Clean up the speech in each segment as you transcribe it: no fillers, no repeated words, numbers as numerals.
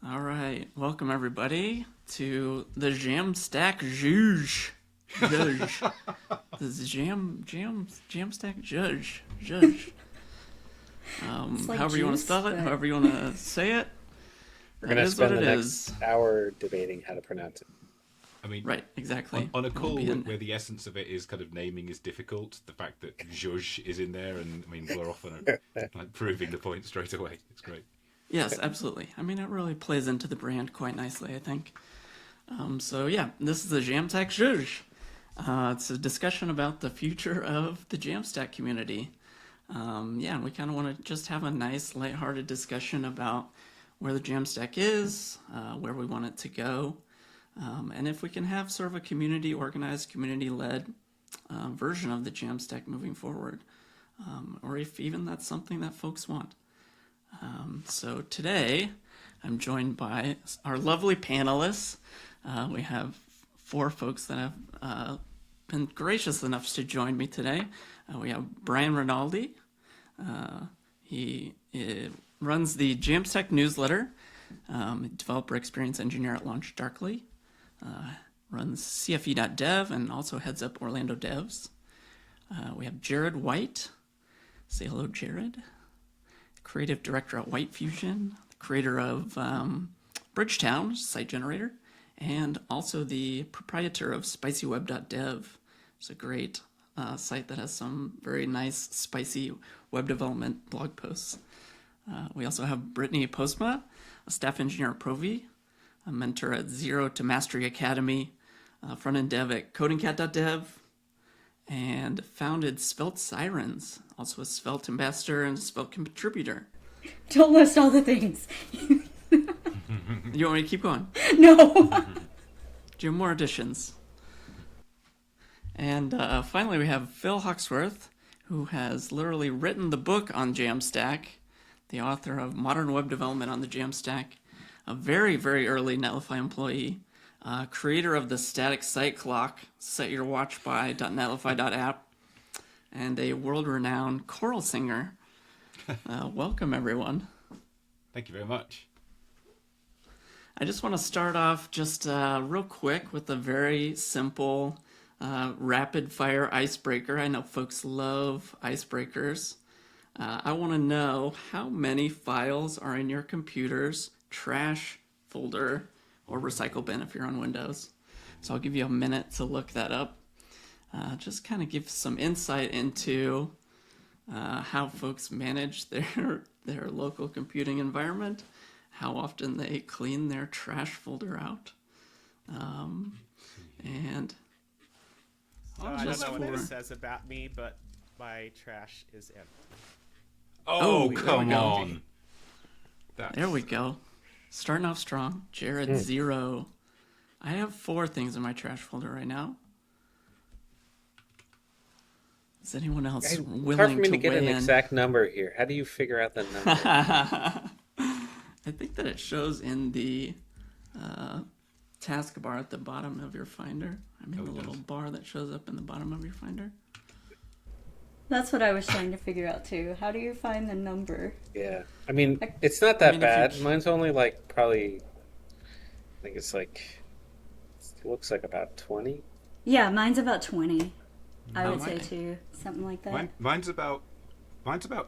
All right, welcome everybody to the Jamstack Judge. Judge. This is Jamstack Judge. It's like However you want to juice, spell it, but however you want to say it, We're that gonna is what spend it the is. next hour debating how to pronounce it. I mean, Right, exactly. on a It will call be where the essence of it is kind of naming is difficult, the fact that Zhuzh is in there, and I mean, we're off on like proving the point straight away. It's great. Yes, absolutely. I mean, it really plays into the brand quite nicely, I think. So yeah, this is the Jamstack Zhuzh. It's a discussion about the future of the Jamstack community. Yeah, and we kind of want to just have a nice, lighthearted discussion about where the Jamstack is, where we want it to go, and if we can have sort of a community organized, community led version of the Jamstack moving forward, or if even that's something that folks want. So today, I'm joined by our lovely panelists. We have four folks that have been gracious enough to join me today. We have Brian Rinaldi. He runs the Jamstack newsletter, developer experience engineer at LaunchDarkly, runs CFE.dev and also heads up Orlando Devs. We have Jared White. Say hello, Jared. Creative director at White Fusion, creator of Bridgetown, site generator, and also the proprietor of spicyweb.dev. It's a great site that has some very nice, spicy web development blog posts. We also have Brittany Postma, a staff engineer at Provi, a mentor at Zero to Mastery Academy, front-end dev at codingcat.dev, and founded Svelte Sirens, also a Svelte ambassador and Svelte contributor. don't list all the things. You want me to keep going? No. Do you have more additions? And finally, we have Phil Hawksworth, who has literally written the book on Jamstack, the author of Modern Web Development on the Jamstack, a very, very early Netlify employee, creator of the static site clock, setyourwatchby.netlify.app, and a world-renowned choral singer. Welcome, everyone. Thank you very much. I just want to start off just real quick with a very simple rapid-fire icebreaker. I know folks love icebreakers. I want to know how many files are in your computer's trash folder or recycle bin if you're on Windows. So I'll give you a minute to look that up. Just kind of give some insight into how folks manage their local computing environment, how often they clean their trash folder out, and I don't know what this says about me, but my trash is empty. Oh, there we come go. on. There we go. Starting off strong. Jared, 0. I have 4 things in my trash folder right now. Is anyone else It's hard for willing me to to get weigh an in? exact number here. How do you figure out the number? I think that it shows in the taskbar at the bottom of your Finder. I mean, the little bar that shows up in the bottom of your Finder. That's what I was trying to figure out too. How do you find the number? Yeah, I mean, it's not that mean, if you- bad. Mine's only like probably, I think it's like, it looks like about 20. Yeah, mine's about 20. I would say mine- too. Something like that. Mine's about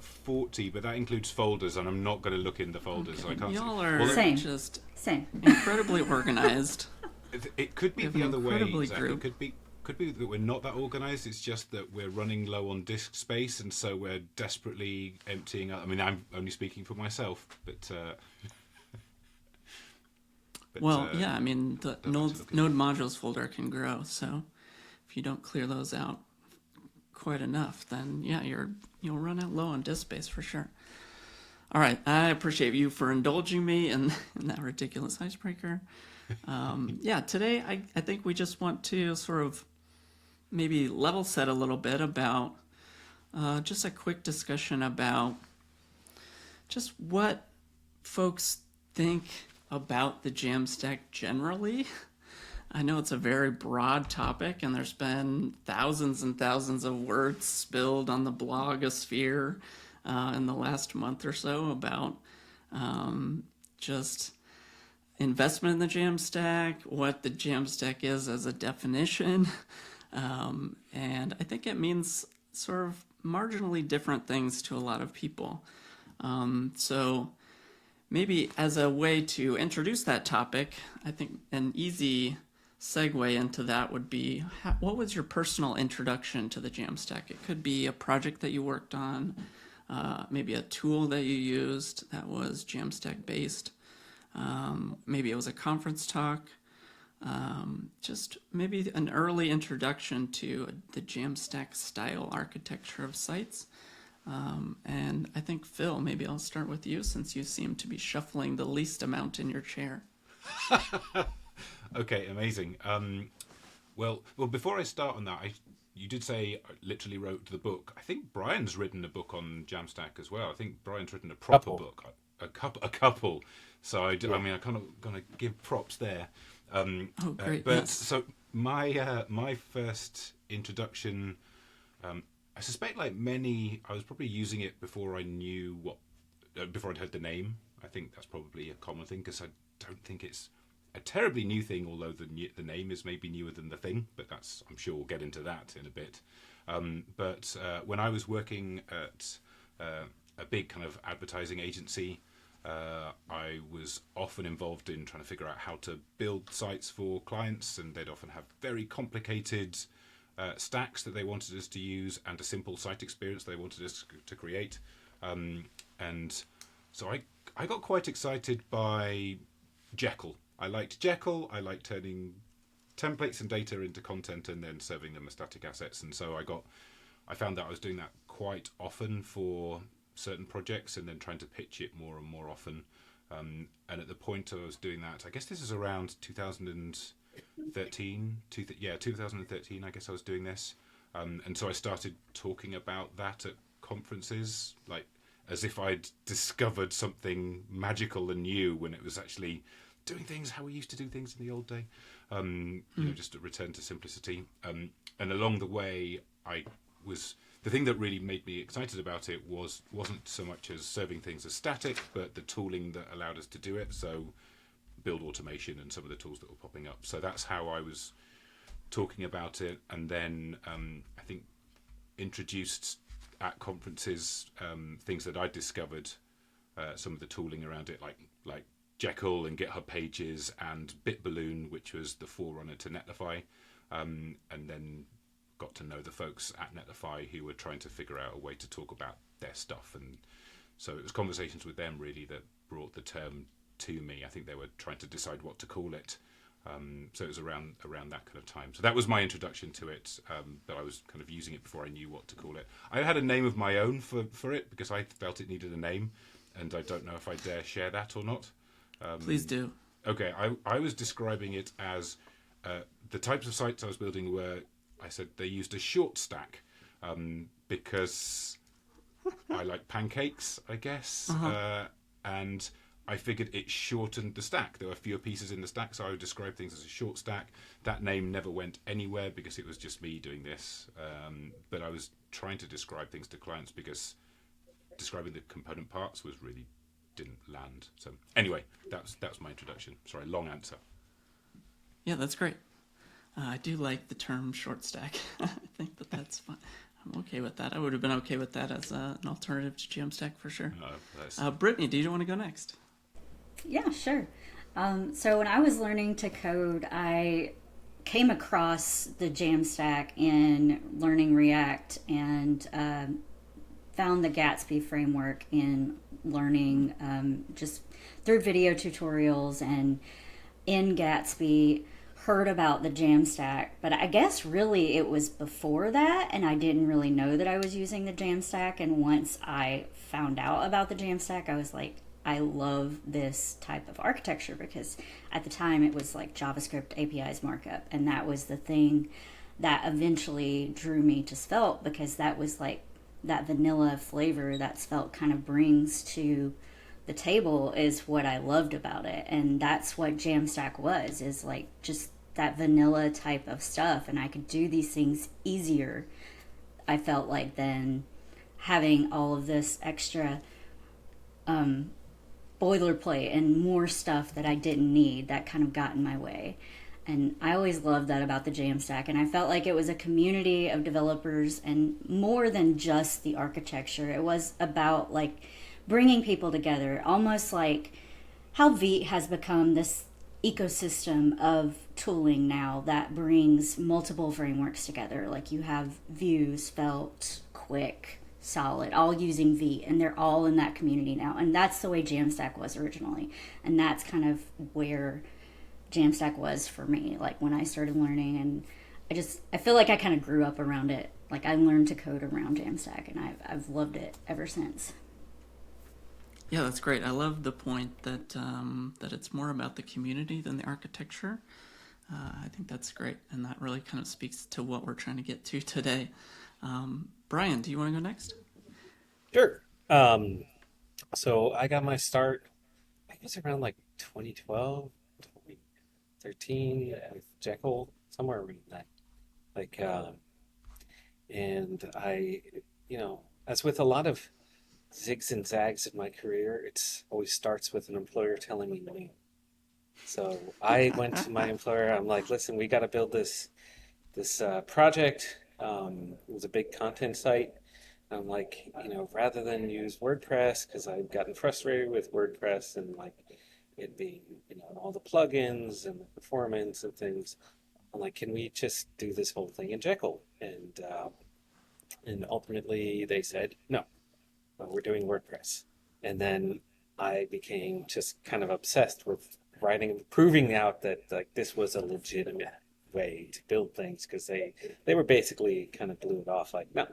40, but that includes folders, and I'm not going to look in the folders. So I can't. Y'all see. are Well, Same. just Same. incredibly organized. it could be We have the an other way. incredibly Zach. group. It could be that we're not that organised. It's just that we're running low on disk space, and so we're desperately emptying out. I mean, I'm only speaking for myself, but. Well, yeah, I mean, the don't node, have to look at node modules folder can grow, so if you don't clear those out quite enough, then yeah, you'll run out low on disk space for sure. All right, I appreciate you for indulging me in that ridiculous icebreaker. Yeah, today I think we just want to sort of maybe level set a little bit about just a quick discussion about just what folks think about the Jamstack generally. I know it's a very broad topic, and there's been thousands and thousands of words spilled on the blogosphere in the last month or so about just investment in the Jamstack, what the Jamstack is as a definition, and I think it means sort of marginally different things to a lot of people. So maybe as a way to introduce that topic, I think an easy segue into that would be, what was your personal introduction to the Jamstack? It could be a project that you worked on, maybe a tool that you used that was Jamstack based. Maybe it was a conference talk. Just maybe an early introduction to the Jamstack style architecture of sites. And I think, Phil, maybe I'll start with you since you seem to be shuffling the least amount in your chair. Okay, amazing. Well, before I start on that, you did say I literally wrote the book. I think Brian's written a book on Jamstack as well. I think Brian's written a proper book, a couple. So I mean, I kind of gonna give props there. Great! But Yes. so my first introduction, I suspect, like many, I was probably using it before I knew before I'd heard the name. I think that's probably a common thing because I don't think it's a terribly new thing, although the name is maybe newer than the thing. But I'm sure we'll get into that in a bit. But when I was working at a big kind of advertising agency, I was often involved in trying to figure out how to build sites for clients, and they'd often have very complicated stacks that they wanted us to use and a simple site experience they wanted us to create. And so I got quite excited by Jekyll. I liked Jekyll. I liked turning templates and data into content and then serving them as static assets. And so I found that I was doing that quite often for certain projects and then trying to pitch it more and more often. And at the point I was doing that, I guess this is around 2013, 2013, I guess I was doing this. And so I started talking about that at conferences, like as if I'd discovered something magical and new when it was actually doing things how we used to do things in the old day, just a return to simplicity. And along the way, the thing that really made me excited about it wasn't so much as serving things as static, but the tooling that allowed us to do it. So build automation and some of the tools that were popping up. So that's how I was talking about it. And then I think introduced at conferences things that I discovered, some of the tooling around it, like Jekyll and GitHub Pages and BitBalloon, which was the forerunner to Netlify, and then got to know the folks at Netlify who were trying to figure out a way to talk about their stuff. And so it was conversations with them really that brought the term to me. I think they were trying to decide what to call it. So it was around that kind of time. So that was my introduction to it, but I was kind of using it before I knew what to call it. I had a name of my own for it because I felt it needed a name, and I don't know if I dare share that or not. Please do. Okay, I was describing it as the types of sites I was building were, I said they used a short stack because I like pancakes, I guess, and I figured it shortened the stack. There were fewer pieces in the stack, so I would describe things as a short stack. That name never went anywhere because it was just me doing this, but I was trying to describe things to clients because describing the component parts didn't land. So anyway, that was my introduction. Sorry, long answer. Yeah, that's great. I do like the term short stack. I think that's fun. I'm okay with that. I would have been okay with that as an alternative to Jamstack for sure. Brittany, do you want to go next? Yeah, sure. So when I was learning to code, I came across the Jamstack in learning React and found the Gatsby framework in learning just through video tutorials, and in Gatsby heard about the Jamstack. But I guess really it was before that, and I didn't really know that I was using the Jamstack. And once I found out about the Jamstack, I was like, I love this type of architecture, because at the time it was like JavaScript APIs markup, and that was the thing that eventually drew me to Svelte, because that was like that vanilla flavor that Svelte kind of brings to the table is what I loved about it. And that's what Jamstack was, is like just that vanilla type of stuff, and I could do these things easier, I felt like, than having all of this extra boilerplate and more stuff that I didn't need that kind of got in my way. And I always loved that about the Jamstack. And I felt like it was a community of developers and more than just the architecture. It was about like bringing people together, almost like how Vite has become this ecosystem of tooling now that brings multiple frameworks together. Like you have Vue, Svelte, Quick, Solid, all using Vite, and they're all in that community now. And that's the way Jamstack was originally. And that's kind of where Jamstack was for me, like when I started learning. And I feel like I kind of grew up around it. Like I learned to code around Jamstack, and I've loved it ever since. Yeah, that's great. I love the point that that it's more about the community than the architecture. I think that's great, and that really kind of speaks to what we're trying to get to today. Brian, do you want to go next? Sure. So I got my start, I guess around like 2012, 2013 with Jekyll, somewhere around that. Like, and I, as with a lot of zigs and zags in my career, it's always starts with an employer telling me no. So I went to my employer. I'm like, listen, we got to build this project. It was a big content site. I'm like, rather than use WordPress, because I've gotten frustrated with WordPress and like it being, all the plugins and the performance and things. I'm like, can we just do this whole thing in Jekyll? And ultimately they said no. We're doing WordPress. And then I became just kind of obsessed with writing, proving out that like this was a legitimate way to build things because they were basically kind of blew it off like, no,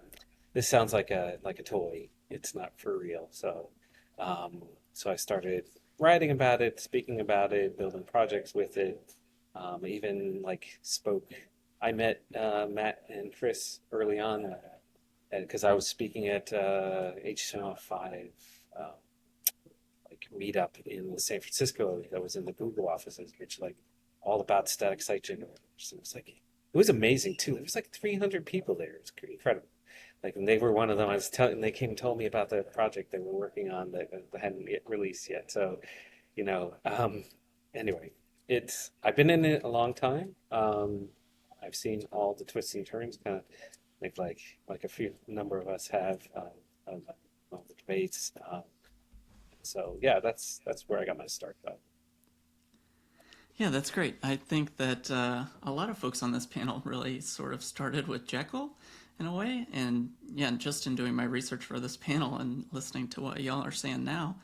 this sounds like a toy. It's not for real. So I started writing about it, speaking about it, building projects with it. Even like spoke. I met Matt and Chris early on because I was speaking at HTML5 like meetup in San Francisco that was in the Google offices, which like all about static site generators. So it was like it was amazing too. There was like 300 people there. It was incredible. Like and they were one of them. I was telling. They came and told me about the project they were working on that hadn't yet released yet. So, anyway, I've been in it a long time. I've seen all the twists and turns, kind of like a few number of us have all the debates. So yeah, that's where I got my start though. Yeah, that's great. I think that a lot of folks on this panel really sort of started with Jekyll in a way. And yeah, just in doing my research for this panel and listening to what y'all are saying now,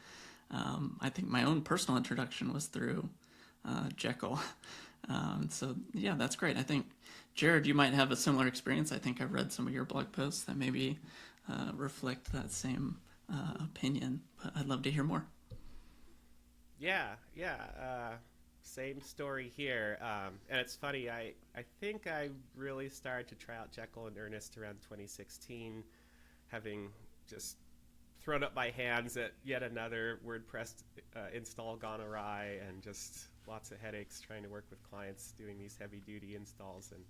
I think my own personal introduction was through Jekyll. So yeah, that's great. I think, Jared, you might have a similar experience. I think I've read some of your blog posts that maybe reflect that same opinion, but I'd love to hear more. Yeah. Same story here. And it's funny, I think I really started to try out Jekyll in earnest around 2016, having just thrown up my hands at yet another WordPress install gone awry and just lots of headaches trying to work with clients doing these heavy duty installs and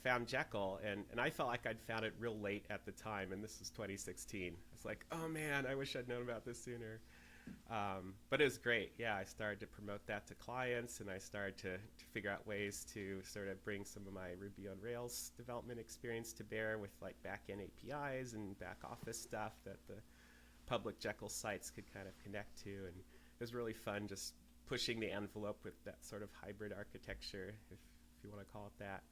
found Jekyll and I felt like I'd found it real late at the time, and this was 2016. It's like, oh man, I wish I'd known about this sooner. But it was great. Yeah, I started to promote that to clients, and I started to figure out ways to sort of bring some of my Ruby on Rails development experience to bear with like back-end APIs and back office stuff that the public Jekyll sites could kind of connect to. And it was really fun just pushing the envelope with that sort of hybrid architecture, if you want to call it that.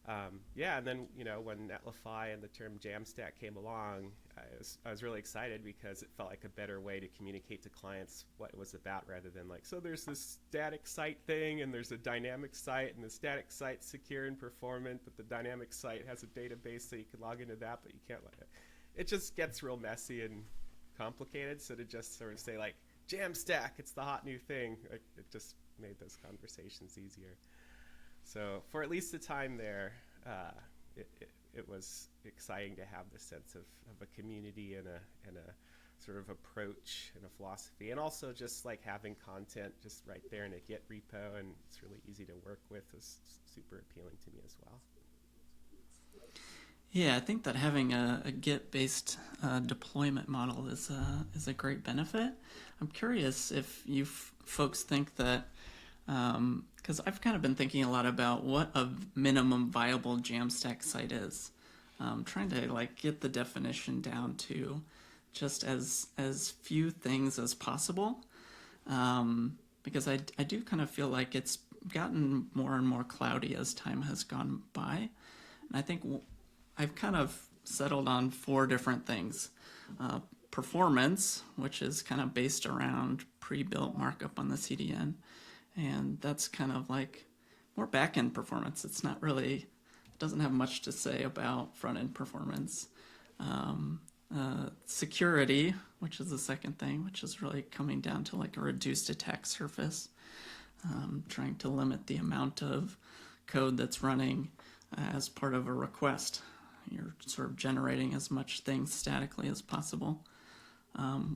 And then when Netlify and the term Jamstack came along, I was really excited because it felt like a better way to communicate to clients what it was about, rather than like, so there's this static site thing and there's a dynamic site, and the static site's secure and performant, but the dynamic site has a database so you can log into that, but you can't. It just gets real messy and complicated. So to just sort of say like Jamstack, it's the hot new thing, it just made those conversations easier. So for at least the time there, it was exciting to have the sense of a community and a sort of approach and a philosophy, and also just like having content just right there in a Git repo, and it's really easy to work with, was super appealing to me as well. Yeah, I think that having a Git-based deployment model is a great benefit. I'm curious if you folks think that, because I've kind of been thinking a lot about what a minimum viable Jamstack site is. Trying to like get the definition down to just as few things as possible, because I do kind of feel like it's gotten more and more cloudy as time has gone by. And I think I've kind of settled on four different things. Performance, which is kind of based around pre-built markup on the CDN. And that's kind of like more back-end performance. It's not really, doesn't have much to say about front-end performance. Security, which is the second thing, which is really coming down to like a reduced attack surface, trying to limit the amount of code that's running as part of a request. You're sort of generating as much things statically as possible,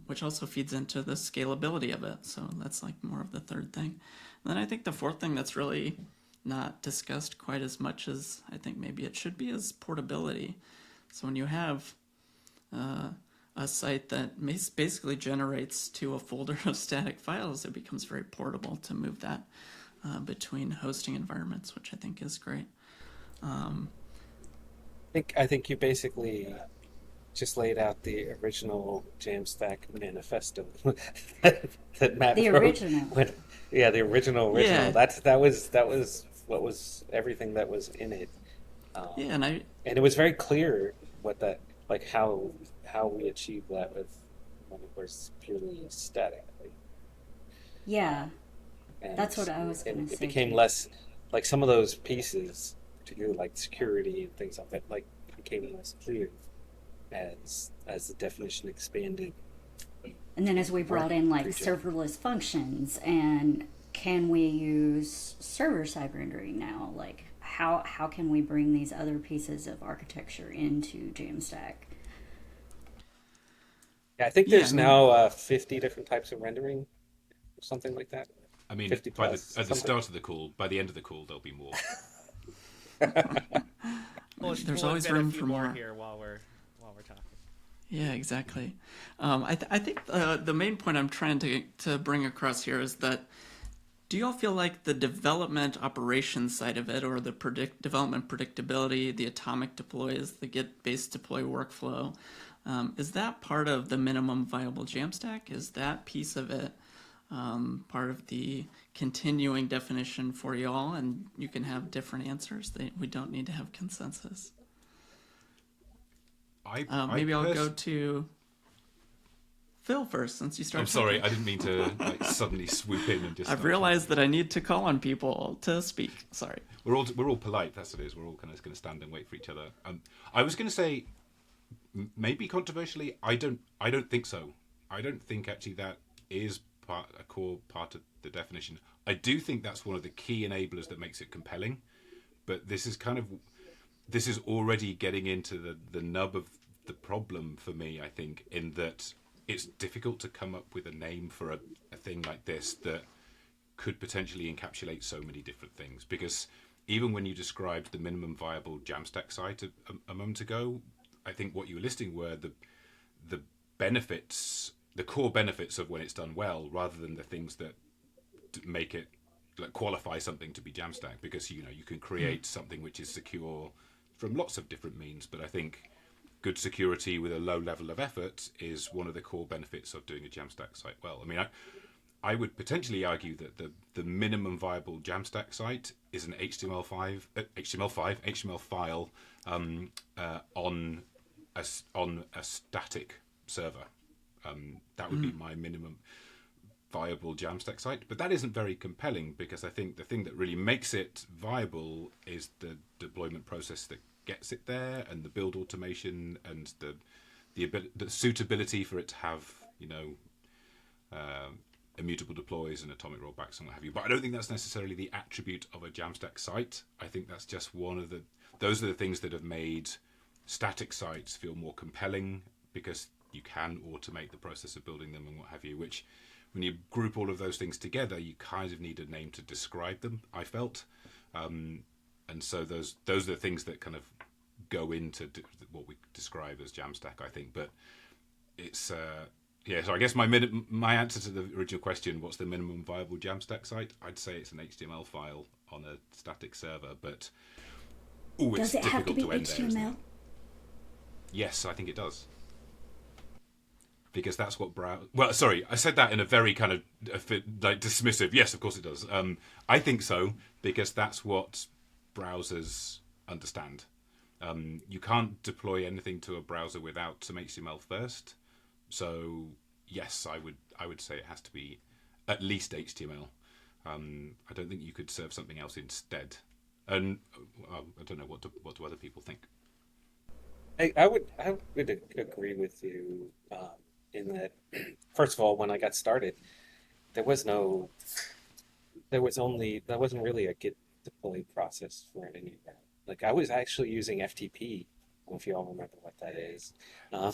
which also feeds into the scalability of it. So that's like more of the third thing. And then I think the fourth thing that's really not discussed quite as much as I think maybe it should be is portability. So when you have a site that basically generates to a folder of static files, it becomes very portable to move that between hosting environments, which I think is great. I think you basically just laid out the original Jamstack manifesto that Matt The wrote. original. Yeah, the original. Yeah. That was what was everything that was in it. Yeah, and And it was very clear what that, like how we achieved that with when it was purely static. Right? Yeah, And that's what I was going to it say. became too. less like some of those pieces, particularly like security and things like that, like became less clear as the definition expanded. And then as we brought in like Pre-gen. serverless functions, and can we use server-side rendering now? Like how can we bring these other pieces of architecture into Jamstack? Yeah, I think yeah, I there's mean, now 50 different types of rendering, or something like that. I mean, 50 by the plus, at the something. start of the call, by the end of the call, there'll be more. there's We'll always embed room a few for more. here while we're talking. Yeah, exactly. I think the main point I'm trying to bring across here is that do you all feel like the development operations side of it, or the development predictability, the atomic deploys, the Git-based deploy workflow, is that part of the minimum viable Jamstack? Is that piece of it part of the continuing definition for y'all? And you can have different answers. We don't need to have consensus. I Maybe I'll go pers- to Phil first, since you started. I'm sorry, talking. I didn't mean to like suddenly swoop in and just. I've start realized talking. that I need to call on people to speak. Sorry. We're all polite. That's what it is. We're all kind of going to stand and wait for each other. I was going to say, maybe controversially, I don't think so. I don't think actually that is a core part of the definition. I do think that's one of the key enablers that makes it compelling. But this is already getting into the nub of the problem for me. I think in that it's difficult to come up with a name for a thing like this that could potentially encapsulate so many different things, because even when you described the minimum viable Jamstack site a moment ago, I think what you were listing were the benefits, the core benefits of when it's done well, rather than the things that make it like qualify something to be Jamstack, because you can create something which is secure from lots of different means. But I think good security with a low level of effort is one of the core benefits of doing a Jamstack site well. I mean, I would potentially argue that the minimum viable Jamstack site is an HTML5 file on a static server. That would be my minimum viable Jamstack site, but that isn't very compelling, because I think the thing that really makes it viable is the deployment process that gets it there, and the build automation, and the suitability for it to have immutable deploys and atomic rollbacks and what have you. But I don't think that's necessarily the attribute of a Jamstack site. I think that's just those are the things that have made static sites feel more compelling, because you can automate the process of building them and what have you, which when you group all of those things together, you kind of need a name to describe them, I felt. And so those are the things that kind of go into what we describe as Jamstack, I think. But it's yeah. So I guess my answer to the original question, what's the minimum viable Jamstack site? I'd say it's an HTML file on a static server, but it's Does it have to difficult be to end there, isn't it? HTML? Yes, I think it does. Because that's what Well, sorry, I said that in a very kind of like dismissive. Yes, of course it does. I think so because that's what browsers understand. You can't deploy anything to a browser without some HTML first. So yes, I would say it has to be at least HTML. I don't think you could serve something else instead. And I don't know what do other people think. I would agree with you in that. First of all, when I got started, there was no, there wasn't really a Git deploy process for any of that. Like I was actually using FTP. I don't know if you all remember what that is. Um,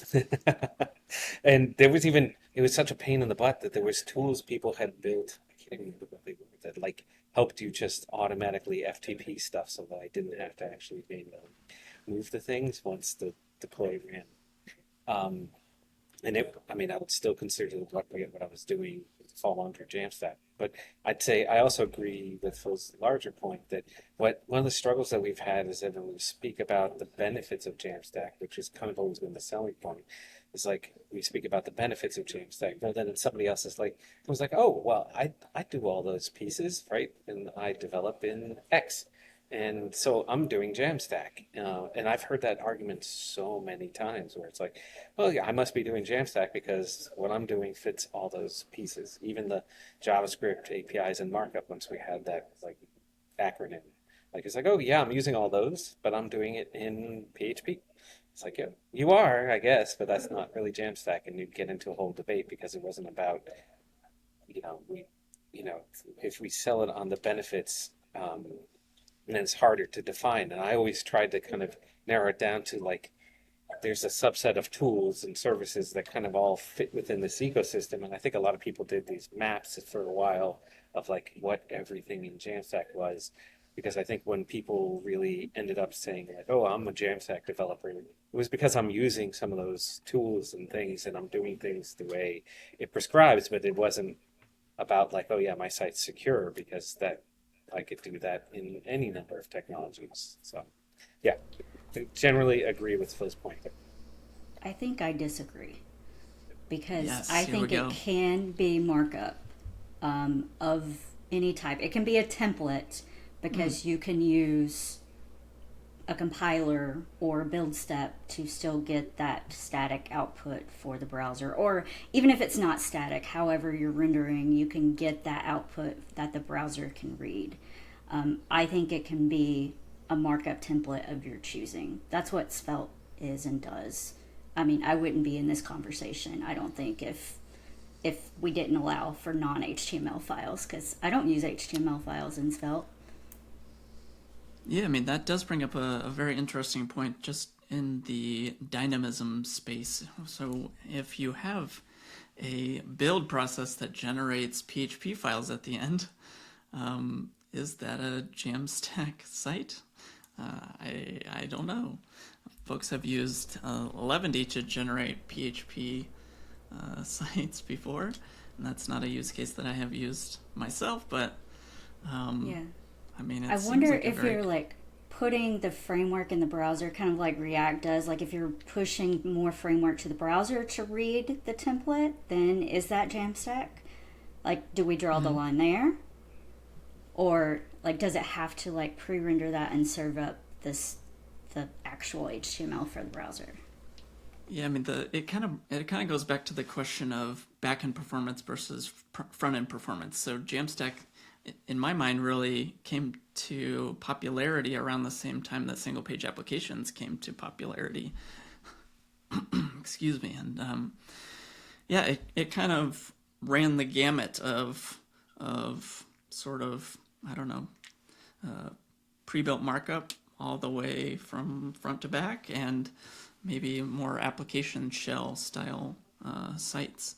and it was such a pain in the butt that there was tools people had built. I can't even remember what they were that like helped you just automatically FTP stuff so that I didn't have to actually manually move the things once the deploy ran. Um, I mean, I would still consider what I was doing fall under Jamstack. But I'd say I also agree with Phil's larger point that one of the struggles that we've had is that when we speak about the benefits of Jamstack, which has kind of always been the selling point, is like we speak about the benefits of Jamstack, but then somebody else is like, it was like, oh, well, I do all those pieces, right? And I develop in X. And so I'm doing Jamstack. And I've heard that argument so many times where it's like, well, yeah, I must be doing Jamstack because what I'm doing fits all those pieces, even the JavaScript APIs and markup once we had that like acronym. Like it's like, oh yeah, I'm using all those, but I'm doing it in PHP. It's like, yeah, you are, I guess, but that's not really Jamstack. And you'd get into a whole debate because it wasn't about, you know, if we sell it on the benefits, and it's harder to define. And I always tried to kind of narrow it down to like there's a subset of tools and services that kind of all fit within this ecosystem. And I think a lot of people did these maps for a while of like what everything in Jamstack was. Because I think when people really ended up saying like, oh, I'm a Jamstack developer, it was because I'm using some of those tools and things and I'm doing things the way it prescribes, but it wasn't about like, oh yeah, my site's secure because that I could do that in any number of technologies. So yeah, I generally agree with Phil's point. I think I disagree because Yes, I here we think it go. can be markup of any type. It can be a template because you can use a compiler or a build step to still get that static output for the browser. Or even if it's not static, however you're rendering, you can get that output that the browser can read. I think it can be a markup template of your choosing. That's what Svelte is and does. I mean, I wouldn't be in this conversation, I don't think, if we didn't allow for non-HTML files, because I don't use HTML files in Svelte. Yeah, I mean, that does bring up a very interesting point just in the dynamism space. So if you have a build process that generates PHP files at the end, is that a Jamstack site? I don't know. Folks have used Eleventy to generate PHP sites before, and that's not a use case that I have used myself, but Yeah. I mean, it I seems wonder like a if very you're like putting the framework in the browser, kind of like React does. Like if you're pushing more framework to the browser to read the template, then is that Jamstack? Like, do we draw the line there, or like does it have to like pre-render that and serve up the actual HTML for the browser? Yeah, I mean, it kind of goes back to the question of back-end performance versus front-end performance. So Jamstack, in my mind, really came to popularity around the same time that single-page applications came to popularity. Excuse me, and yeah, it kind of ran the gamut of sort of, I don't know, pre-built markup all the way from front to back, and maybe more application shell style sites.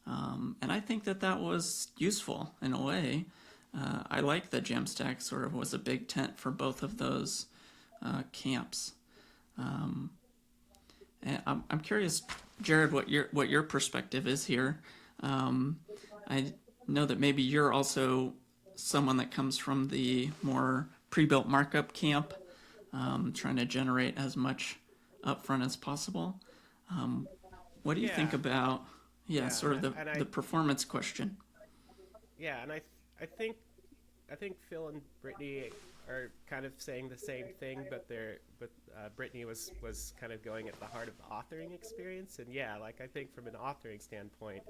And I think that was useful in a way. I like that Jamstack sort of was a big tent for both of those camps. And I'm curious, Jared, what your perspective is here. I know that maybe you're also someone that comes from the more pre-built markup camp, trying to generate as much upfront as possible. What do you think Yeah, about, yeah, yeah, sort of and the performance question? yeah, and I think Phil and Brittany are kind of saying the same thing, but Brittany was kind of going at the heart of the authoring experience, and yeah, like I think from an authoring standpoint,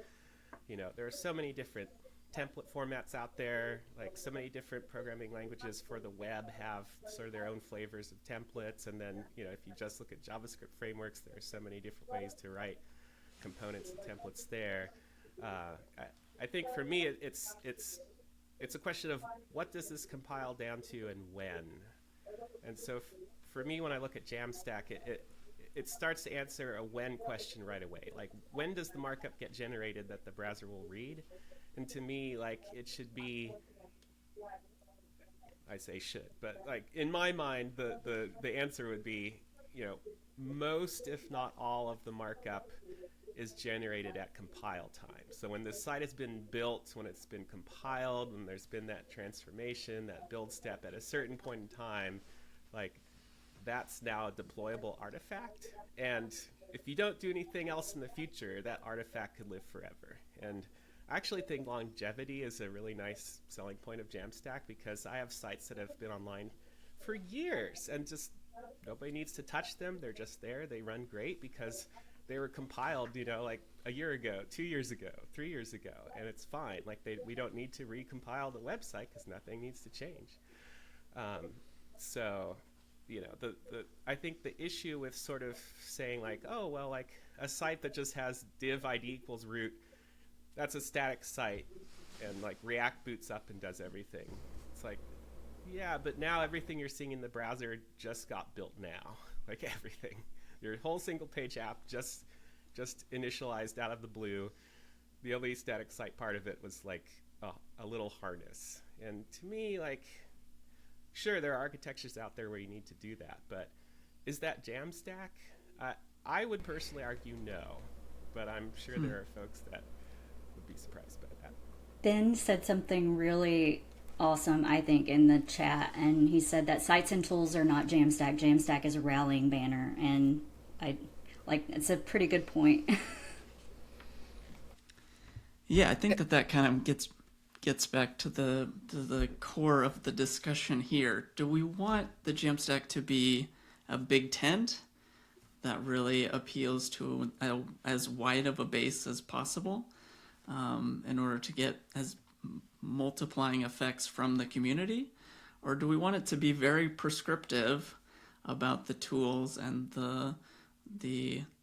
there are so many different template formats out there, like so many different programming languages for the web have sort of their own flavors of templates, and then if you just look at JavaScript frameworks, there are so many different ways to write components and templates there. I think for me, it's a question of what does this compile down to and when. And so for me, when I look at Jamstack, it starts to answer a when question right away. Like, when does the markup get generated that the browser will read? And to me, like, it should be, I say should, but like in my mind, the answer would be, most, if not all, of the markup is generated at compile time. So when the site has been built, when it's been compiled, when there's been that transformation, that build step at a certain point in time, like that's now a deployable artifact. And if you don't do anything else in the future, that artifact could live forever. And I actually think longevity is a really nice selling point of Jamstack, because I have sites that have been online for years and just nobody needs to touch them. They're just there. They run great because they were compiled, like a year ago, 2 years ago, 3 years ago, and it's fine. Like we don't need to recompile the website because nothing needs to change. So, I think the issue with sort of saying like, oh well, like a site that just has div ID equals root, that's a static site, and like React boots up and does everything. It's like, yeah, but now everything you're seeing in the browser just got built now, like everything. Your whole single page app just initialized out of the blue. The only static site part of it was like a little harness. And to me, like, sure, there are architectures out there where you need to do that, but is that Jamstack? I would personally argue no, but I'm sure there are folks that would be surprised by that. Ben said something really awesome, I think, in the chat, and he said that sites and tools are not Jamstack. Jamstack is a rallying banner, and it's a pretty good point. Yeah, I think that kind of gets back to the core of the discussion here. Do we want the Jamstack to be a big tent that really appeals to as wide of a base as possible, in order to get as multiplying effects from the community? Or do we want it to be very prescriptive about the tools and the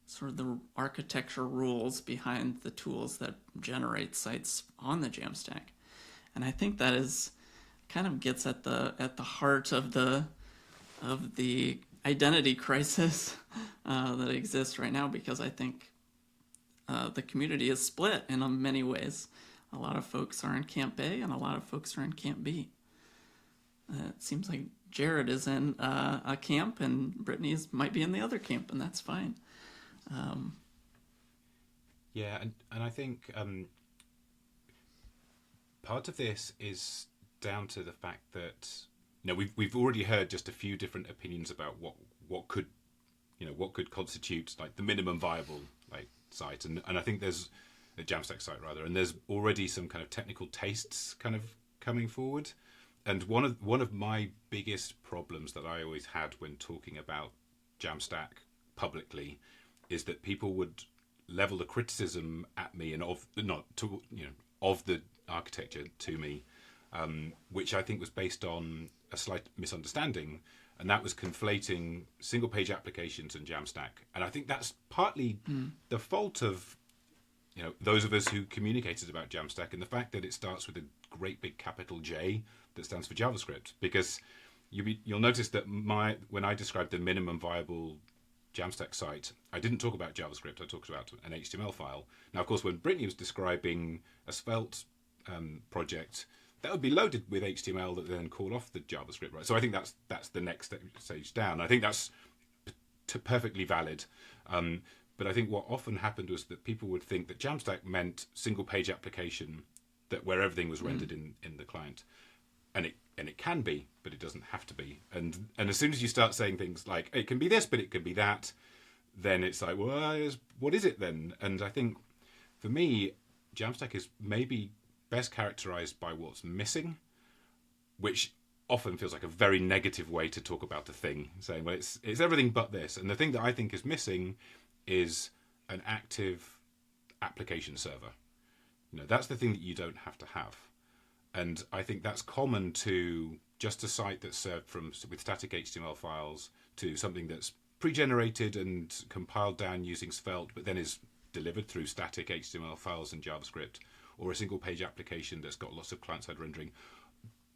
sort of the architecture rules behind the tools that generate sites on the Jamstack? And I think that is kind of gets at the heart of the identity crisis that exists right now, because I think the community is split in many ways. A lot of folks are in Camp A and a lot of folks are in Camp B. It seems like Jared is in a camp and Brittany might be in the other camp, and that's fine. Yeah, and I think part of this is down to the fact that we've already heard just a few different opinions about what could constitute like the minimum viable like site, and I think there's a Jamstack site rather, and there's already some kind of technical tastes kind of coming forward. And one of my biggest problems that I always had when talking about Jamstack publicly is that people would level the criticism at me and of the architecture to me, which I think was based on a slight misunderstanding, and that was conflating single page applications and Jamstack. And I think that's partly the fault of those of us who communicated about Jamstack, and the fact that it starts with a great big capital J that stands for JavaScript, because you'll notice that when I described the minimum viable Jamstack site, I didn't talk about JavaScript, I talked about an HTML file. Now, of course, when Brittany was describing a Svelte project, that would be loaded with HTML that then call off the JavaScript, right? So I think that's the next stage down. I think that's perfectly valid. But I think what often happened was that people would think that Jamstack meant single page application, that where everything was rendered in the client, and it can be, but it doesn't have to be. And as soon as you start saying things like it can be this, but it can be that, then it's like, well, what is it then? And I think for me, Jamstack is maybe best characterized by what's missing, which often feels like a very negative way to talk about a thing, saying, well, it's everything but this. And the thing that I think is missing is an active application server. That's the thing that you don't have to have. And I think that's common to just a site that's served with static HTML files to something that's pre-generated and compiled down using Svelte, but then is delivered through static HTML files and JavaScript, or a single page application that's got lots of client-side rendering.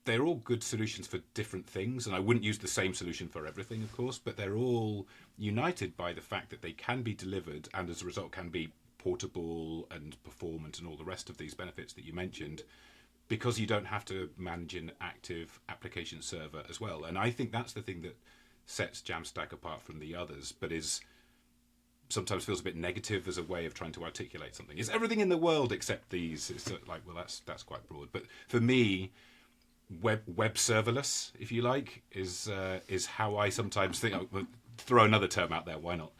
They're all good solutions for different things, and I wouldn't use the same solution for everything, of course, but they're all united by the fact that they can be delivered and as a result can be portable and performant and all the rest of these benefits that you mentioned, because you don't have to manage an active application server as well. And I think that's the thing that sets Jamstack apart from the others, but sometimes feels a bit negative as a way of trying to articulate something. It's everything in the world except these. It's like, well, that's quite broad. But for me, web serverless, if you like, is how I sometimes think. I'll throw another term out there. Why not?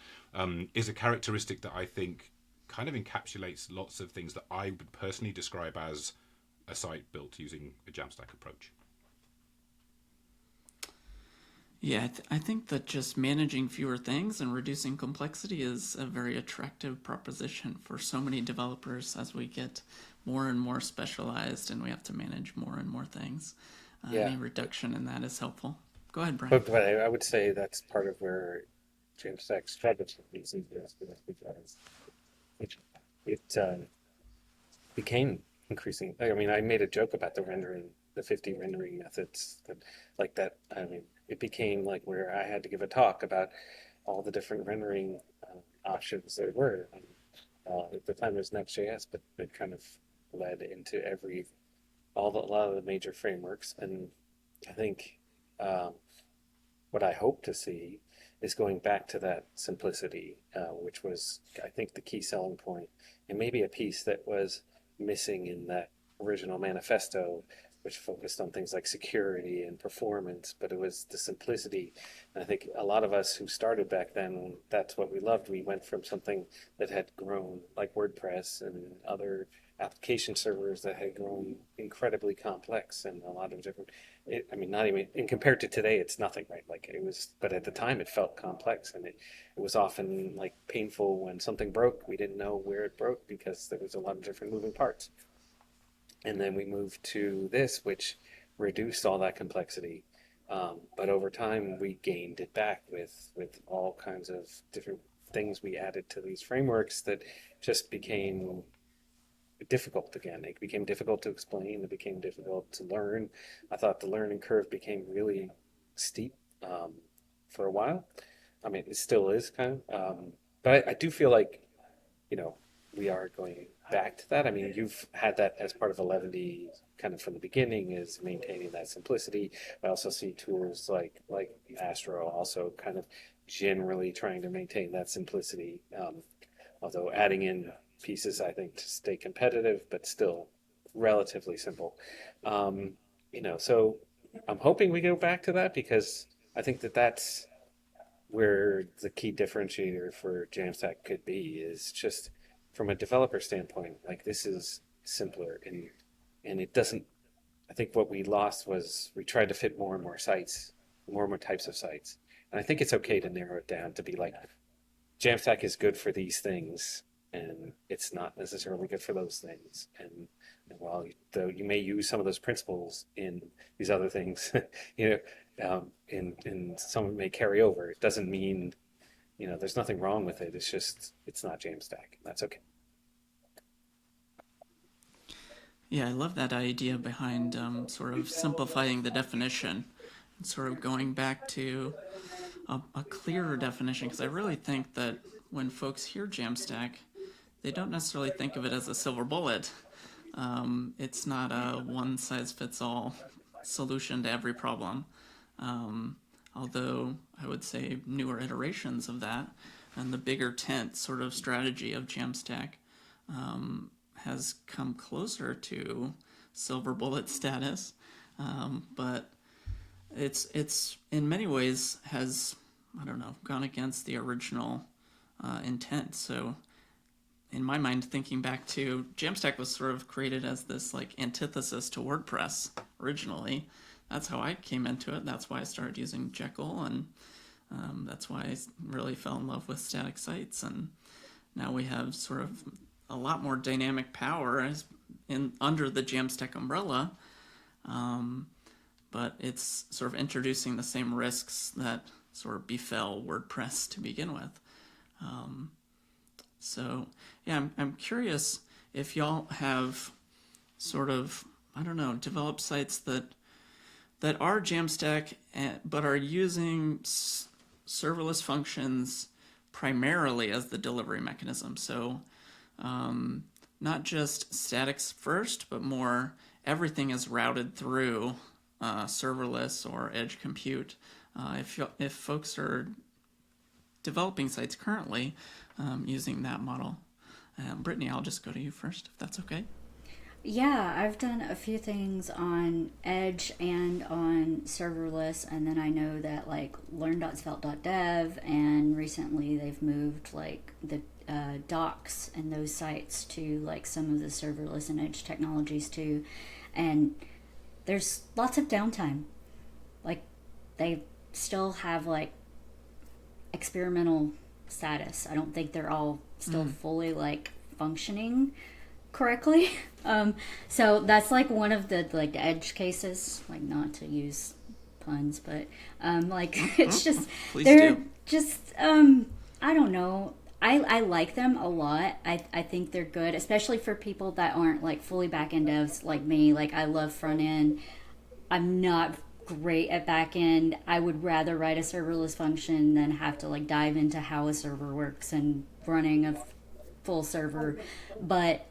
Is a characteristic that I think kind of encapsulates lots of things that I would personally describe as a site built using a Jamstack approach. Yeah, I think that just managing fewer things and reducing complexity is a very attractive proposition for so many developers as we get more and more specialized and we have to manage more and more things. Any reduction in that is helpful. Go ahead, Brian. But I would say that's part of where Jamstack struggles with these things, because it became increasing. I mean, I made a joke about the 50 rendering methods that. I mean, it became like where I had to give a talk about all the different rendering options there were. At the time it was Next.js, but it kind of led into a lot of the major frameworks. And I think what I hope to see is going back to that simplicity, which was, I think, the key selling point, and maybe a piece that was missing in that original manifesto, which focused on things like security and performance, but it was the simplicity. And I think a lot of us who started back then, that's what we loved. We went from something that had grown, like WordPress and other application servers that had grown incredibly complex and a lot of different, not even, and compared to today, it's nothing, right? Like it was, but at the time it felt complex, and it was often like painful when something broke. We didn't know where it broke because there was a lot of different moving parts. And then we moved to this, which reduced all that complexity. But over time, we gained it back with all kinds of different things we added to these frameworks that just became difficult again. It became difficult to explain. It became difficult to learn. I thought the learning curve became really steep for a while. I mean, it still is kind of. But I do feel like, we are going back to that. I mean, you've had that as part of 11D kind of from the beginning, is maintaining that simplicity. I also see tools like Astro also kind of generally trying to maintain that simplicity, although adding in pieces, I think, to stay competitive, but still relatively simple. So I'm hoping we go back to that, because I think that's where the key differentiator for Jamstack could be, is just from a developer standpoint, like this is simpler, and it doesn't. I think what we lost was we tried to fit more and more sites, more and more types of sites, and I think it's okay to narrow it down to be like, Jamstack is good for these things, and it's not necessarily good for those things. And while though you may use some of those principles in these other things, and some may carry over, it doesn't mean. There's nothing wrong with it. It's just, it's not Jamstack. That's okay. Yeah, I love that idea behind sort of simplifying the definition and sort of going back to a clearer definition, because I really think that when folks hear Jamstack, they don't necessarily think of it as a silver bullet. It's not a one-size-fits-all solution to every problem. although I would say newer iterations of that and the bigger tent sort of strategy of Jamstack has come closer to silver bullet status, but it's in many ways has, I don't know, gone against the original intent. So in my mind, thinking back to Jamstack was sort of created as this like antithesis to WordPress originally. That's how I came into it. That's why I started using Jekyll, and that's why I really fell in love with static sites. And now we have sort of a lot more dynamic power as in under the Jamstack umbrella, but it's sort of introducing the same risks that sort of befell WordPress to begin with. So yeah, I'm curious if y'all have sort of, I don't know, developed sites that are Jamstack but are using serverless functions primarily as the delivery mechanism. So not just statics first, but more everything is routed through serverless or edge compute. If folks are developing sites currently using that model. Brittany, I'll just go to you first, if that's okay. Yeah, I've done a few things on Edge and on serverless, and then I know that like learn.svelte.dev, and recently they've moved like the docs and those sites to like some of the serverless and Edge technologies too, and there's lots of downtime. Like they still have like experimental status. I don't think they're all still fully like functioning correctly. So that's like one of the like edge cases, like not to use puns, but like it's just Please they're do. just I don't know. I like them a lot. I think they're good, especially for people that aren't like fully back end devs like me. Like I love front end. I'm not great at back end. I would rather write a serverless function than have to like dive into how a server works and running a full server. But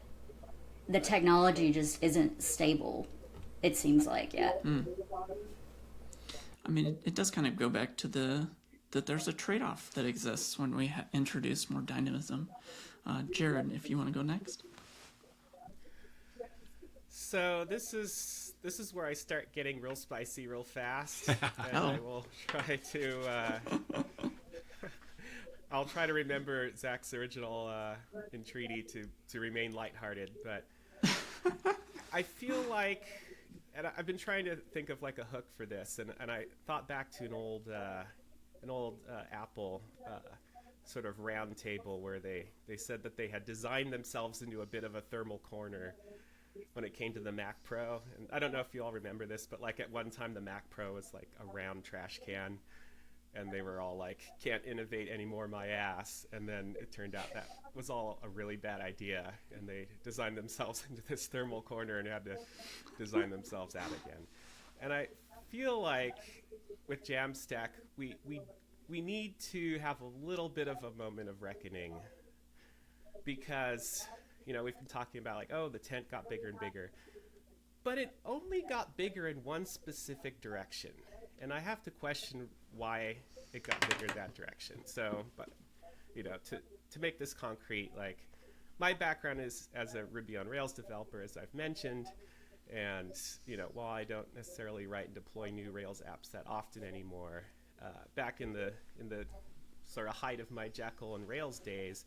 the technology just isn't stable, it seems like, yet. I mean, it does kind of go back to that there's a trade-off that exists when we introduce more dynamism. Jared, if you want to go next. So this is where I start getting real spicy real fast, and I will try to. I'll try to remember Zach's original entreaty to remain lighthearted, but I feel like, and I've been trying to think of like a hook for this, and I thought back to an old Apple sort of round table where they said that they had designed themselves into a bit of a thermal corner when it came to the Mac Pro. And I don't know if you all remember this, but like at one time the Mac Pro was like a round trash can, and they were all like, can't innovate anymore, my ass. And then it turned out that was all a really bad idea, and they designed themselves into this thermal corner and had to design themselves out again. And I feel like with Jamstack, we need to have a little bit of a moment of reckoning, because we've been talking about like, oh, the tent got bigger and bigger, but it only got bigger in one specific direction, and I have to question why it got bigger in that direction. So, but to make this concrete, like my background is as a Ruby on Rails developer, as I've mentioned, and while I don't necessarily write and deploy new Rails apps that often anymore, back in the sort of height of my Jekyll and Rails days,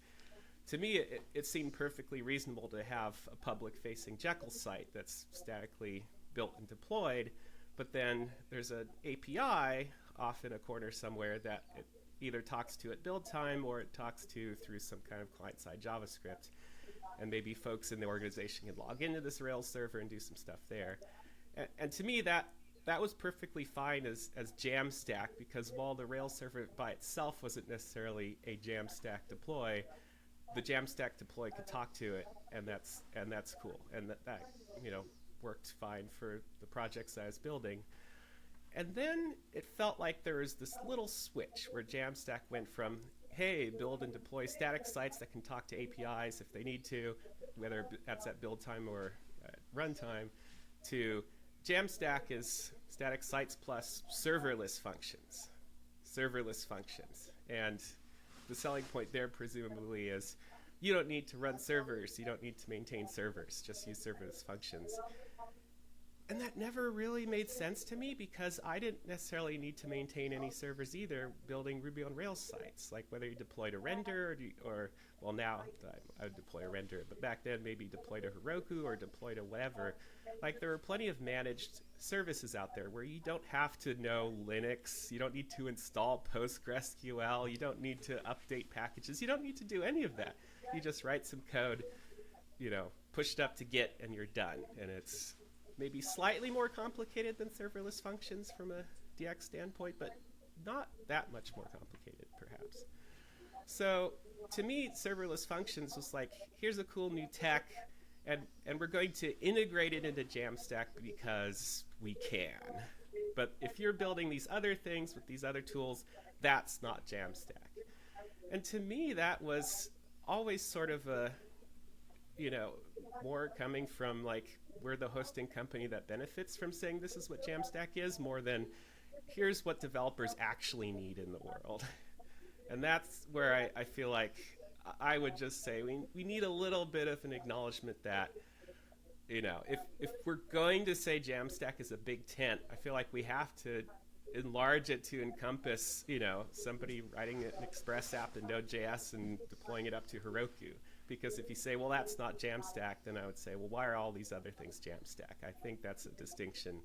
to me, it seemed perfectly reasonable to have a public-facing Jekyll site that's statically built and deployed, but then there's an API off in a corner somewhere that it either talks to at build time or it talks to through some kind of client-side JavaScript. And maybe folks in the organization can log into this Rails server and do some stuff there. And to me, that was perfectly fine as Jamstack, because while the Rails server by itself wasn't necessarily a Jamstack deploy, the Jamstack deploy could talk to it, and that's cool, and that worked fine for the projects I was building. And then it felt like there was this little switch where Jamstack went from, hey, build and deploy static sites that can talk to APIs if they need to, whether that's at build time or at runtime, to Jamstack is static sites plus serverless functions. serverless functions. And the selling point there presumably is you don't need to run servers, you don't need to maintain servers, just use serverless functions. And that never really made sense to me because I didn't necessarily need to maintain any servers either building Ruby on Rails sites, like whether you deploy to Render or well, now I would deploy to Render, but back then maybe deploy to Heroku or deploy to whatever. Like there were plenty of managed services out there where you don't have to know Linux, you don't need to install PostgreSQL, you don't need to update packages, you don't need to do any of that. You just write some code, push it up to Git and you're done. And it's maybe slightly more complicated than serverless functions from a DX standpoint, but not that much more complicated, perhaps. So to me, serverless functions was like, here's a cool new tech, and we're going to integrate it into Jamstack because we can. But if you're building these other things with these other tools, that's not Jamstack. And to me, that was always sort of a, more coming from like, we're the hosting company that benefits from saying this is what Jamstack is, more than here's what developers actually need in the world. And that's where I feel like I would just say we need a little bit of an acknowledgement that, if we're going to say Jamstack is a big tent, I feel like we have to enlarge it to encompass, somebody writing an Express app in Node.js and deploying it up to Heroku. Because if you say, well, that's not Jamstack, then I would say, well, why are all these other things Jamstack? I think that's a distinction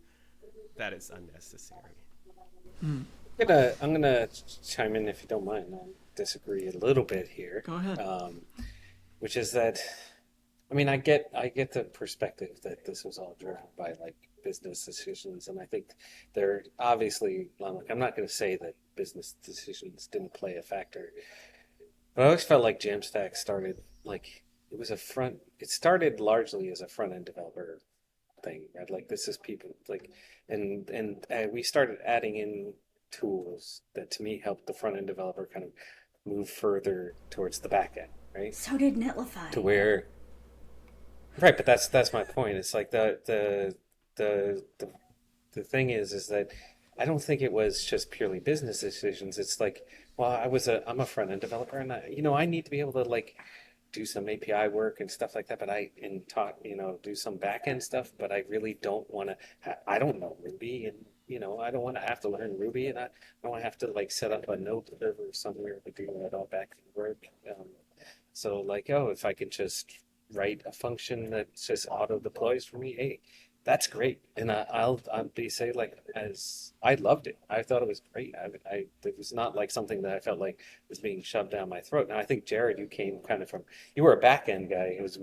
that is unnecessary. I'm gonna chime in if you don't mind. I'll disagree a little bit here. Go ahead. Which is that, I get the perspective that this was all driven by like business decisions, and I think they're obviously. I'm not going to say that business decisions didn't play a factor, but I always felt like Jamstack started like it started largely as a front end developer thing, right? Like this is people like, and we started adding in tools that to me helped the front end developer kind of move further towards the back end, right? So did Netlify. To where, right? But that's my point. It's like the thing is that I don't think it was just purely business decisions. It's like, well, I'm a front end developer, and I need to be able to like do some API work and stuff like that. But do some back end stuff. But I really don't want to. I don't know Ruby, and I don't want to have to learn Ruby, and I don't want to have to like set up a node server somewhere to do that all back end work. So like, if I can just write a function that just auto deploys for me, hey, that's great. And I'll be say like, as I loved it. I thought it was great. It was not like something that I felt like was being shoved down my throat. Now I think Jared, you came kind of from, you were a back end guy who was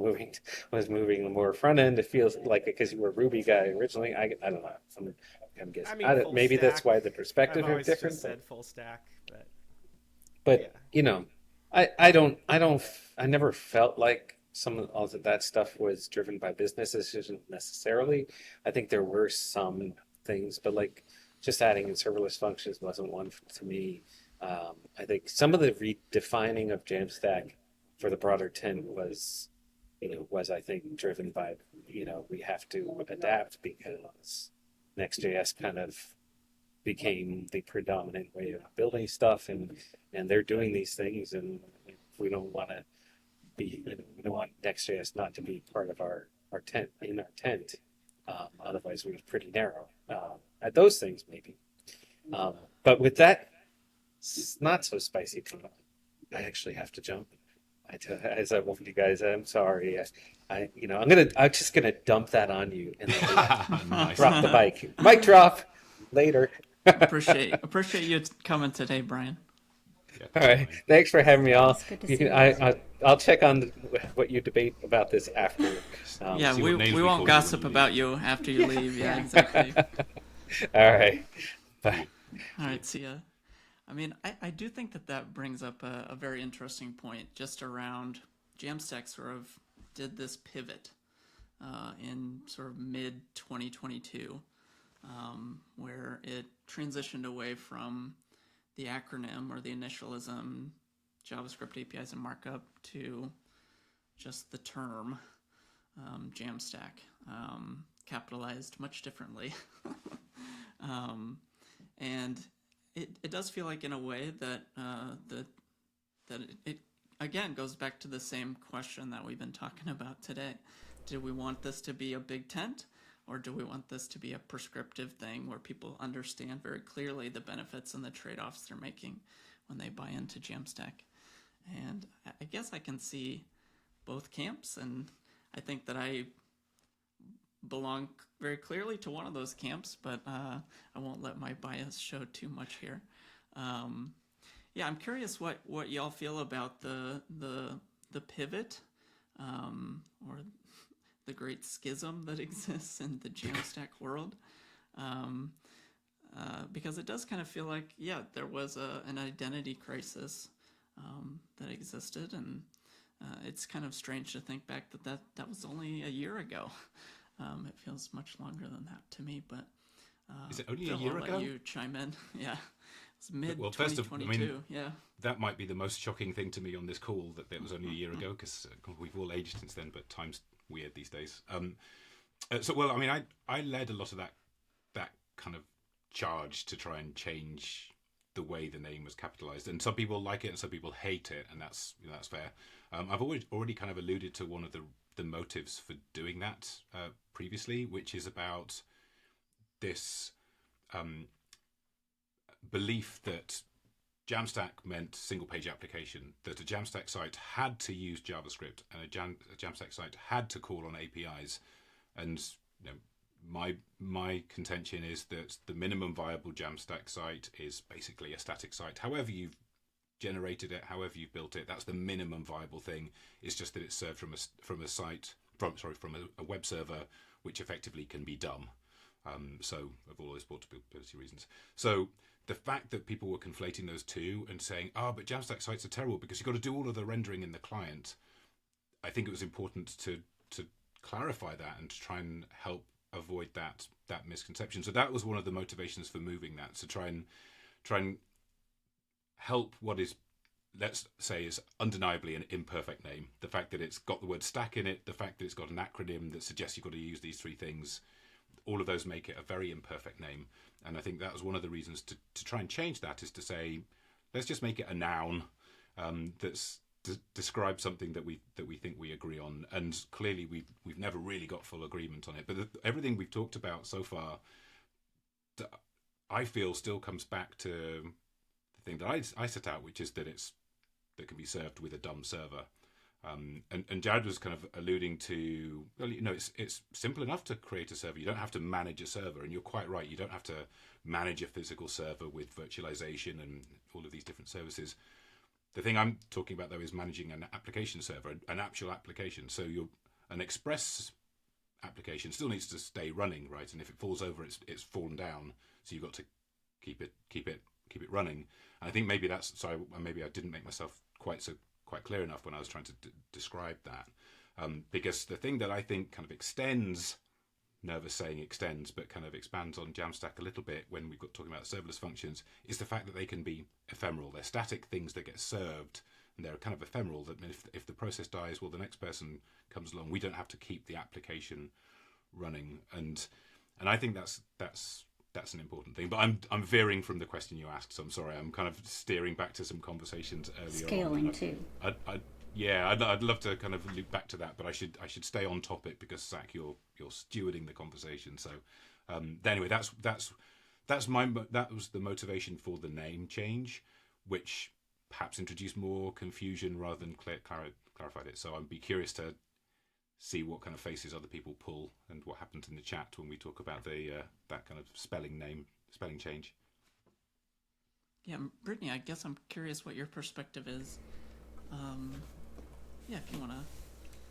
moving more front end. It feels like because you were a Ruby guy originally. I don't know. I'm guessing. Maybe full that's stack. why the perspective I've is always different. just said full stack, But yeah. I never felt like some of all of that stuff was driven by business decisions necessarily. I think there were some things, but like just adding in serverless functions wasn't one to me. I think some of the redefining of Jamstack for the broader tent was I think driven by, we have to adapt because Next.js kind of became the predominant way of building stuff, and they're doing these things, and we don't want to be, we don't want Next.js not to be part of our tent. Otherwise, we're pretty narrow at those things, maybe. But with that, it's not so spicy. I actually have to jump. As I warned you guys, I'm sorry. I'm just gonna dump that on you and then Nice. drop the mic. Mic drop later. Appreciate you coming today, Brian. Yeah, All right. Thanks for having me on. It's good to see you. I'll check on what you debate about this after. Yeah, see we what names we won't call you gossip when you about leave. you after you leave. Yeah, exactly. All right. Bye. All right, see ya. I do think that brings up a very interesting point just around Jamstack sort of did this pivot in sort of mid 2022 where it transitioned away from the acronym or the initialism JavaScript APIs and markup to just the term Jamstack, capitalized much differently. And it does feel like in a way that it again goes back to the same question that we've been talking about today. Do we want this to be a big tent, or do we want this to be a prescriptive thing where people understand very clearly the benefits and the trade-offs they're making when they buy into Jamstack? And I guess I can see both camps, and I think that I belong very clearly to one of those camps, but I won't let my bias show too much here. Yeah, I'm curious what y'all feel about the pivot, or the great schism that exists in the Jamstack world, because it does kind of feel like, yeah, there was an identity crisis that existed, and it's kind of strange to think back that was only a year ago. It feels much longer than that to me, but Is it only Phil, a year I'll ago? let you chime in. Yeah, it's mid Well, first of 2022. Yeah. that might be the most shocking thing to me on this call, that it was only a year ago, because we've all aged since then, but time's weird these days. Well, I mean, I led a lot of that kind of charge to try and change the way the name was capitalized, and some people like it and some people hate it, and that's fair. I've already kind of alluded to one of the motives for doing that previously, which is about this belief that Jamstack meant single page application, that a Jamstack site had to use JavaScript, and a Jamstack site had to call on APIs. And my contention is that the minimum viable Jamstack site is basically a static site. However you've generated it, however you've built it, that's the minimum viable thing. It's just that it's served from a web server, which effectively can be dumb. So, of all those portability reasons. So the fact that people were conflating those two and saying, but Jamstack sites are terrible because you've got to do all of the rendering in the client, I think it was important to clarify that and to try and help avoid that misconception. So that was one of the motivations for moving that, to try and help what is, let's say, is undeniably an imperfect name. The fact that it's got the word stack in it, the fact that it's got an acronym that suggests you've got to use these three things, all of those make it a very imperfect name. And I think that was one of the reasons to try and change that, is to say, let's just make it a noun that's describes something that we think we agree on. And clearly we've never really got full agreement on it. But everything we've talked about so far, I feel, still comes back to the thing that I set out, which is that that can be served with a dumb server. And Jared was kind of alluding to, well, it's simple enough to create a server. You don't have to manage a server, and you're quite right. You don't have to manage a physical server with virtualization and all of these different services. The thing I'm talking about, though, is managing an application server, an actual application. So an Express application still needs to stay running, right? And if it falls over, it's fallen down. So you've got to keep it running. And I think maybe maybe I didn't make myself quite clear enough when I was trying to describe that, because the thing that I think kind of extends, nervous saying extends, but kind of expands on Jamstack a little bit when we've got talking about serverless functions, is the fact that they can be ephemeral. They're static things that get served, and they're kind of ephemeral, that if the process dies, well, the next person comes along. We don't have to keep the application running, and I think that's an important thing. But I'm veering from the question you asked, so I'm sorry. I'm kind of steering back to some conversations earlier. Scaling too. I'd love to kind of loop back to that, but I should stay on topic because, Zach, you're stewarding the conversation. So anyway, that was the motivation for the name change, which perhaps introduced more confusion rather than clarified it. So I'd be curious to see what kind of faces other people pull and what happens in the chat when we talk about that kind of spelling change. Yeah, Brittany, I guess I'm curious what your perspective is. If you want to.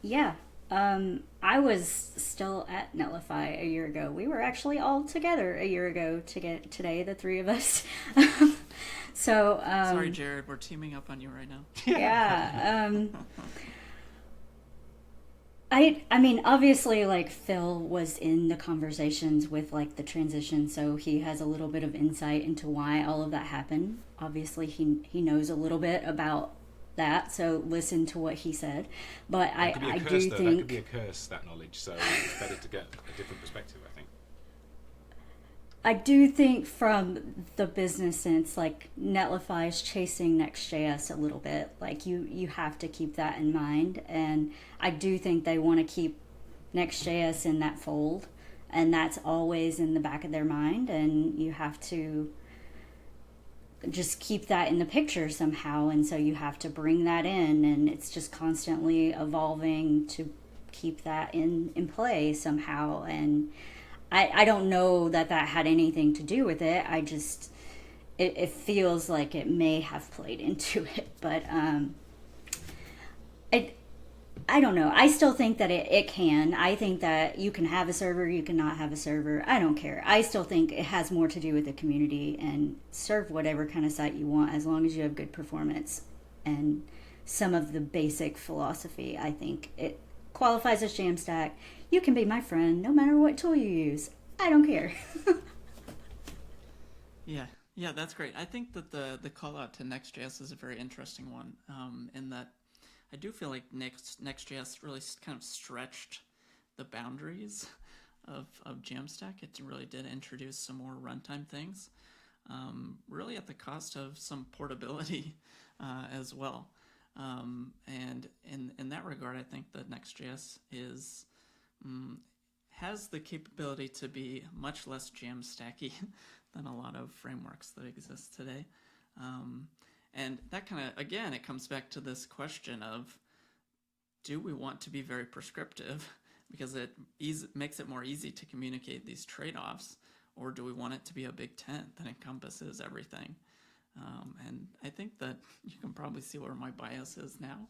Yeah. I was still at Netlify a year ago. We were actually all together a year ago today, the three of us. So Sorry, Jared, we're teaming up on you right now. Yeah. I mean, obviously, like, Phil was in the conversations with, like, the transition, so he has a little bit of insight into why all of that happened. Obviously, he knows a little bit about that, so listen to what he said. But I do think that could be a curse, that knowledge. So it's better to get a different perspective, I think. I do think from the business sense, like Netlify is chasing Next.js a little bit. Like you have to keep that in mind, and I do think they want to keep Next.js in that fold, and that's always in the back of their mind, and you have to just keep that in the picture somehow, and so you have to bring that in, and it's just constantly evolving to keep that in play somehow. And I don't know that that had anything to do with it. I just it feels like it may have played into it, but I I don't know. I still think that it can. I think that you can have a server, you cannot have a server. I don't care. I still think it has more to do with the community, and serve whatever kind of site you want as long as you have good performance and some of the basic philosophy. I think it qualifies as Jamstack. You can be my friend no matter what tool you use. I don't care. Yeah, yeah, that's great. I think that the call out to Next.js is a very interesting one, in that I do feel like Next.js really kind of stretched the boundaries of Jamstack. It really did introduce some more runtime things, really at the cost of some portability as well. And in that regard, I think that Next.js is has the capability to be much less Jamstacky than a lot of frameworks that exist today. And that kind of, again, it comes back to this question of, do we want to be very prescriptive because it makes it more easy to communicate these trade-offs, or do we want it to be a big tent that encompasses everything? And I think that you can probably see where my bias is now,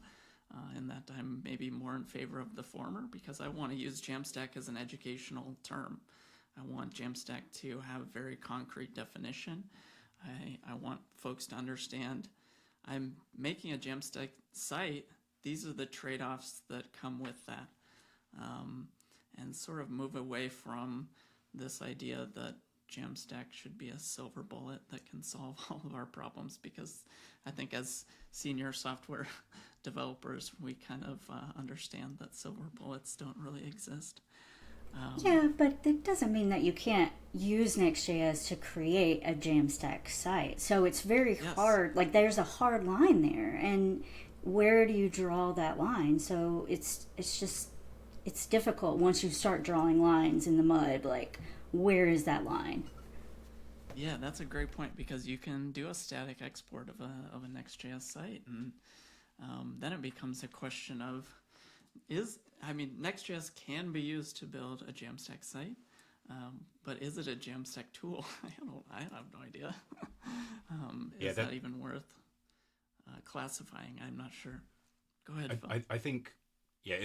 in that I'm maybe more in favor of the former, because I want to use Jamstack as an educational term. I want Jamstack to have very concrete definition. I want folks to understand I'm making a Jamstack site. These are the trade-offs that come with that, and sort of move away from this idea that Jamstack should be a silver bullet that can solve all of our problems, because I think as senior software developers, we kind of understand that silver bullets don't really exist. Yeah, but it doesn't mean that you can't use Next.js to create a Jamstack site. So it's very Yes. hard. Like there's a hard line there, and where do you draw that line? So it's just it's difficult once you start drawing lines in the mud. Like where is that line? Yeah, that's a great point, because you can do a static export of a Next.js site, and then it becomes a question of Next.js can be used to build a Jamstack site, but is it a Jamstack tool? I have no idea. Yeah, Is that even worth classifying? I'm not sure. Go ahead, Phil. I think, yeah,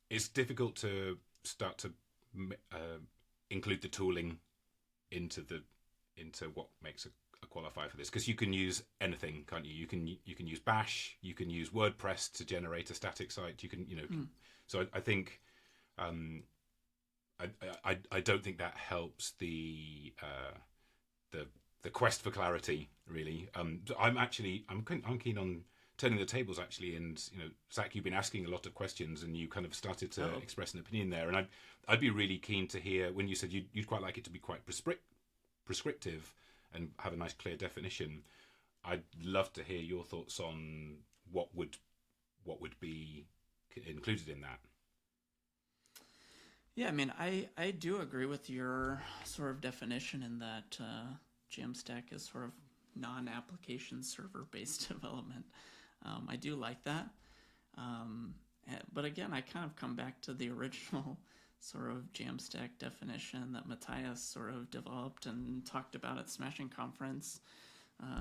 it's difficult to start to include the tooling into what makes a qualify for this, because you can use anything, can't you? You can use Bash, you can use WordPress to generate a static site. You can. So I think I don't think that helps the quest for clarity really. I'm keen on turning the tables actually, and Zach, you've been asking a lot of questions and you kind of started to express an opinion there, and I'd be really keen to hear when you said you'd quite like it to be quite prescriptive and have a nice clear definition. I'd love to hear your thoughts on what would be included in that. Yeah, I do agree with your sort of definition in that Jamstack is sort of non-application server-based development. I do like that. But again, I kind of come back to the original sort of Jamstack definition that Matthias sort of developed and talked about at Smashing Conference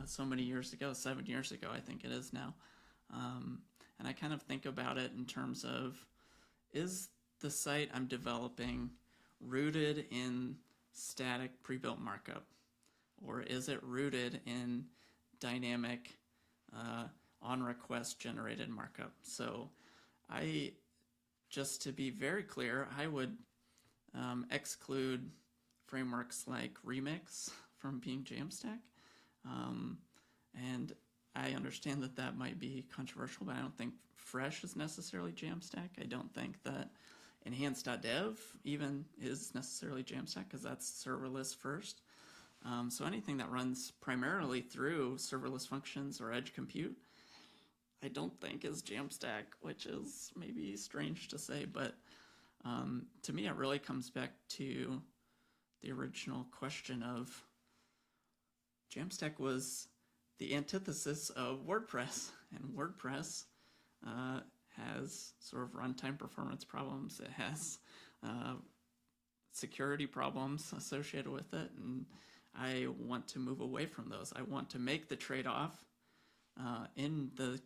so many years ago, 7 years ago, I think it is now. And I kind of think about it in terms of, is the site I'm developing rooted in static pre-built markup, or is it rooted in dynamic on-request generated markup? So just to be very clear, I would exclude frameworks like Remix from being Jamstack. And I understand that might be controversial, but I don't think Fresh is necessarily Jamstack. I don't think that Enhanced.dev even is necessarily Jamstack, because that's serverless first. So anything that runs primarily through serverless functions or edge compute, I don't think is Jamstack, which is maybe strange to say, but to me, it really comes back to the original question of Jamstack was the antithesis of WordPress, and WordPress has sort of runtime performance problems. It has security problems associated with it, and I want to move away from those. I want to make the trade-off in the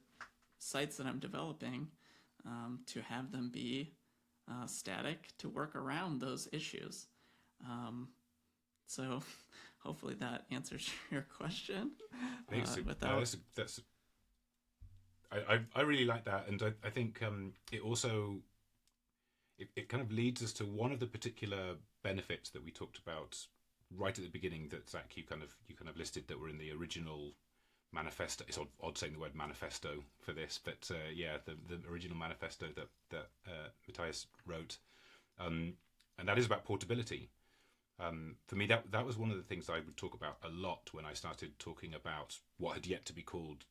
sites that I'm developing to have them be static to work around those issues. So hopefully that answers your question. Thanks. Without... I really like that, and I think it also it kind of leads us to one of the particular benefits that we talked about right at the beginning that Zach you kind of listed that were in the original manifesto. It's odd saying the word manifesto for this, but the original manifesto that Matthias wrote, and that is about portability. For me, that was one of the things I would talk about a lot when I started talking about what had yet to be called,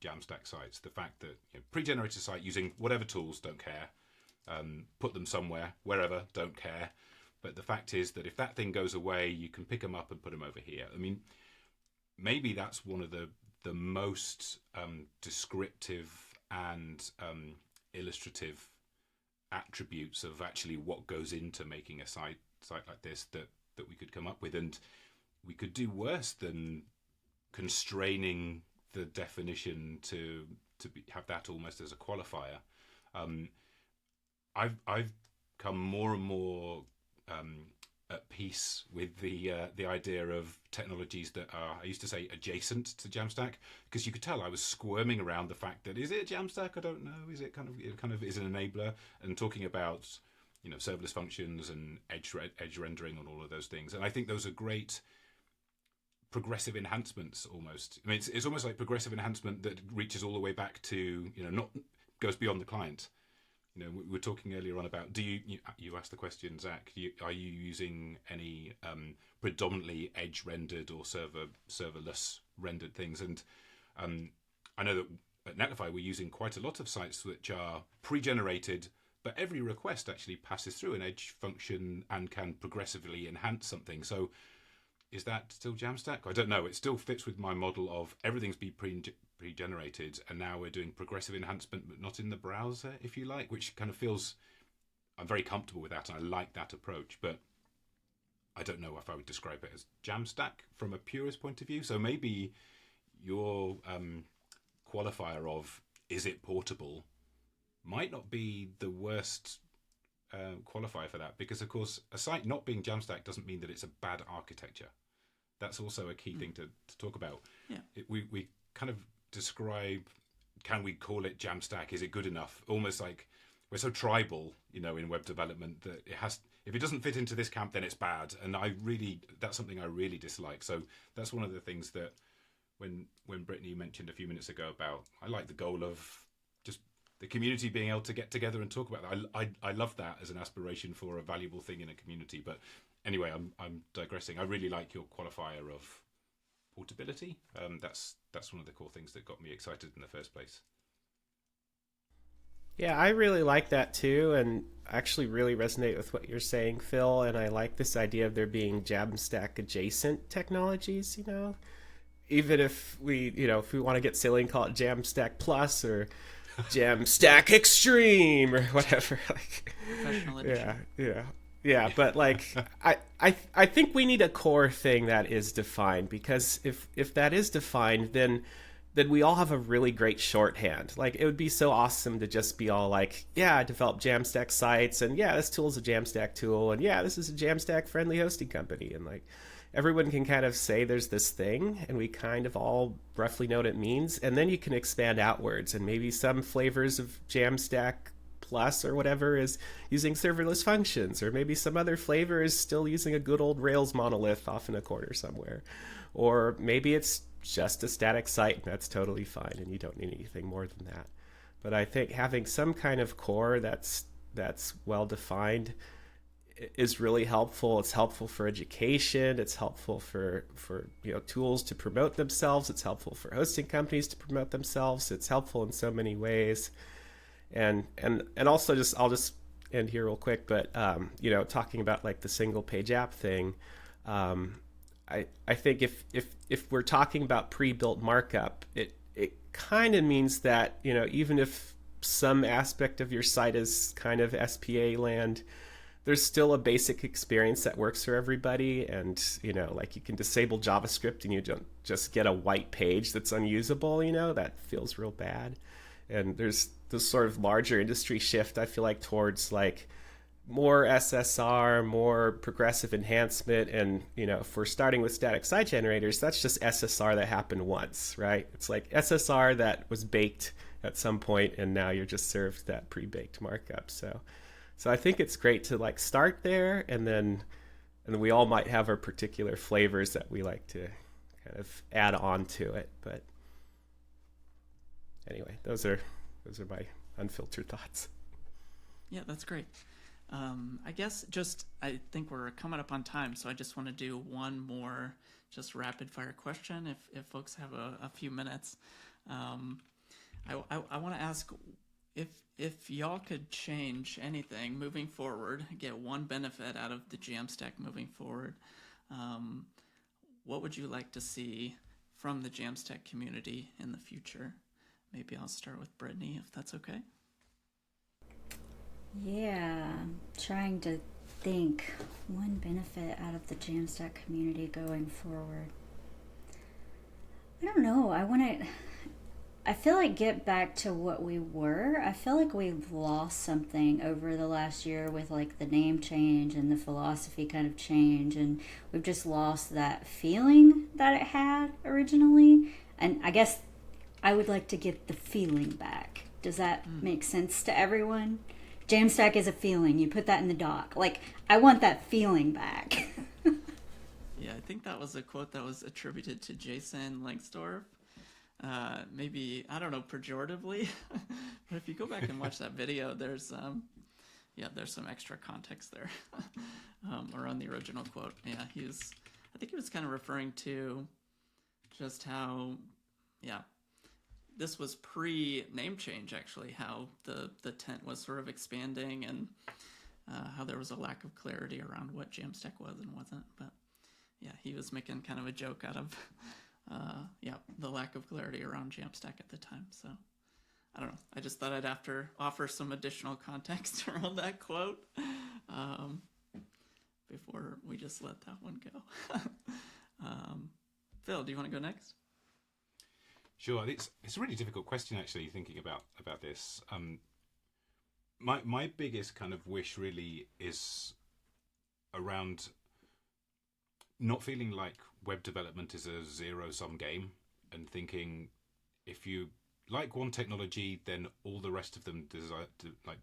Jamstack sites. The fact that pre-generated site using whatever tools, don't care, put them somewhere, wherever, don't care. But the fact is that if that thing goes away, you can pick them up and put them over here. I mean, maybe that's one of the most descriptive and illustrative attributes of actually what goes into making a site like this that we could come up with, and we could do worse than constraining the definition to have that almost as a qualifier. I've come more and more at peace with the idea of technologies that are, I used to say, adjacent to Jamstack, because you could tell I was squirming around the fact that is it Jamstack? I don't know. Is it kind of is an enabler, and talking about serverless functions and edge rendering and all of those things. And I think those are great progressive enhancements almost. I mean, it's almost like progressive enhancement that reaches all the way back to not goes beyond the client. We were talking earlier on about you asked the question, Zach, are you using any predominantly edge rendered or serverless rendered things? And I know that at Netlify we're using quite a lot of sites which are pre-generated, but every request actually passes through an edge function and can progressively enhance something. So is that still Jamstack? I don't know. It still fits with my model of everything's pre-generated, and now we're doing progressive enhancement, but not in the browser, if you like, which kind of feels, I'm very comfortable with that, and I like that approach, but I don't know if I would describe it as Jamstack from a purist point of view. So maybe your qualifier of is it portable might not be the worst qualifier for that, because of course a site not being Jamstack doesn't mean that it's a bad architecture. That's also a key thing to talk about. Yeah. We kind of describe, can we call it Jamstack? Is it good enough? Almost like we're so tribal, in web development that if it doesn't fit into this camp, then it's bad. And that's something I really dislike. So that's one of the things that when Brittany mentioned a few minutes ago about, I like the goal of just the community being able to get together and talk about that. I love that as an aspiration for a valuable thing in a community. But anyway, I'm digressing. I really like your qualifier of portability. That's one of the core things that got me excited in the first place. Yeah, I really like that too, and actually really resonate with what you're saying, Phil. And I like this idea of there being Jamstack adjacent technologies. Even if we want to get silly and call it Jamstack Plus or Jamstack Extreme or whatever. Professional edition. Yeah. But I think we need a core thing that is defined, because if that is defined, then we all have a really great shorthand. It would be so awesome to just be all like, yeah, I develop Jamstack sites, and yeah, this tool is a Jamstack tool, and yeah, this is a Jamstack friendly hosting company, and everyone can kind of say there's this thing, and we kind of all roughly know what it means, and then you can expand outwards, and maybe some flavors of Jamstack Plus or whatever is using serverless functions, or maybe some other flavor is still using a good old Rails monolith off in a corner somewhere, or maybe it's just a static site, and that's totally fine, and you don't need anything more than that. But I think having some kind of core that's well defined is really helpful. It's helpful for education. It's helpful for tools to promote themselves. It's helpful for hosting companies to promote themselves. It's helpful in so many ways. And also, I'll just end here real quick. But talking about like the single page app thing, I think if we're talking about pre-built markup, it kind of means that even if some aspect of your site is kind of SPA land, there's still a basic experience that works for everybody. And like you can disable JavaScript and you don't just get a white page that's unusable. That feels real bad. And there's this sort of larger industry shift, I feel like, towards like more SSR, more progressive enhancement. And if we're starting with static site generators, that's just SSR that happened once, right? It's like SSR that was baked at some point, and now you're just served that pre-baked markup. So I think it's great to like start there, and then we all might have our particular flavors that we like to kind of add on to it. But anyway, those are my unfiltered thoughts. Yeah, that's great. I guess I think we're coming up on time, so I just want to do one more just rapid fire question if folks have a few minutes. I want to ask if y'all could change anything moving forward, get one benefit out of the Jamstack moving forward, what would you like to see from the Jamstack community in the future? Maybe I'll start with Brittany, if that's okay. Yeah, trying to think one benefit out of the Jamstack community going forward. I don't know. I feel like get back to what we were. I feel like we've lost something over the last year with like the name change and the philosophy kind of change, and we've just lost that feeling that it had originally. And I guess I would like to get the feeling back. Does that make sense to everyone? Jamstack is a feeling. You put that in the doc. Like, I want that feeling back. Yeah, I think that was a quote that was attributed to Jason Langsdorff. Maybe, I don't know, pejoratively. But if you go back and watch that video, there's some extra context there around the original quote. Yeah, I think he was kind of referring to just how, this was pre-name change, actually, how the tent was sort of expanding and how there was a lack of clarity around what Jamstack was and wasn't. But yeah, he was making kind of a joke out of the lack of clarity around Jamstack at the time. So I don't know. I just thought I'd offer some additional context around that quote before we just let that one go. Phil, do you want to go next? Sure. It's a really difficult question, actually, thinking about this. My biggest kind of wish really is around not feeling like web development is a zero-sum game, and thinking if you like one technology, then all the rest of them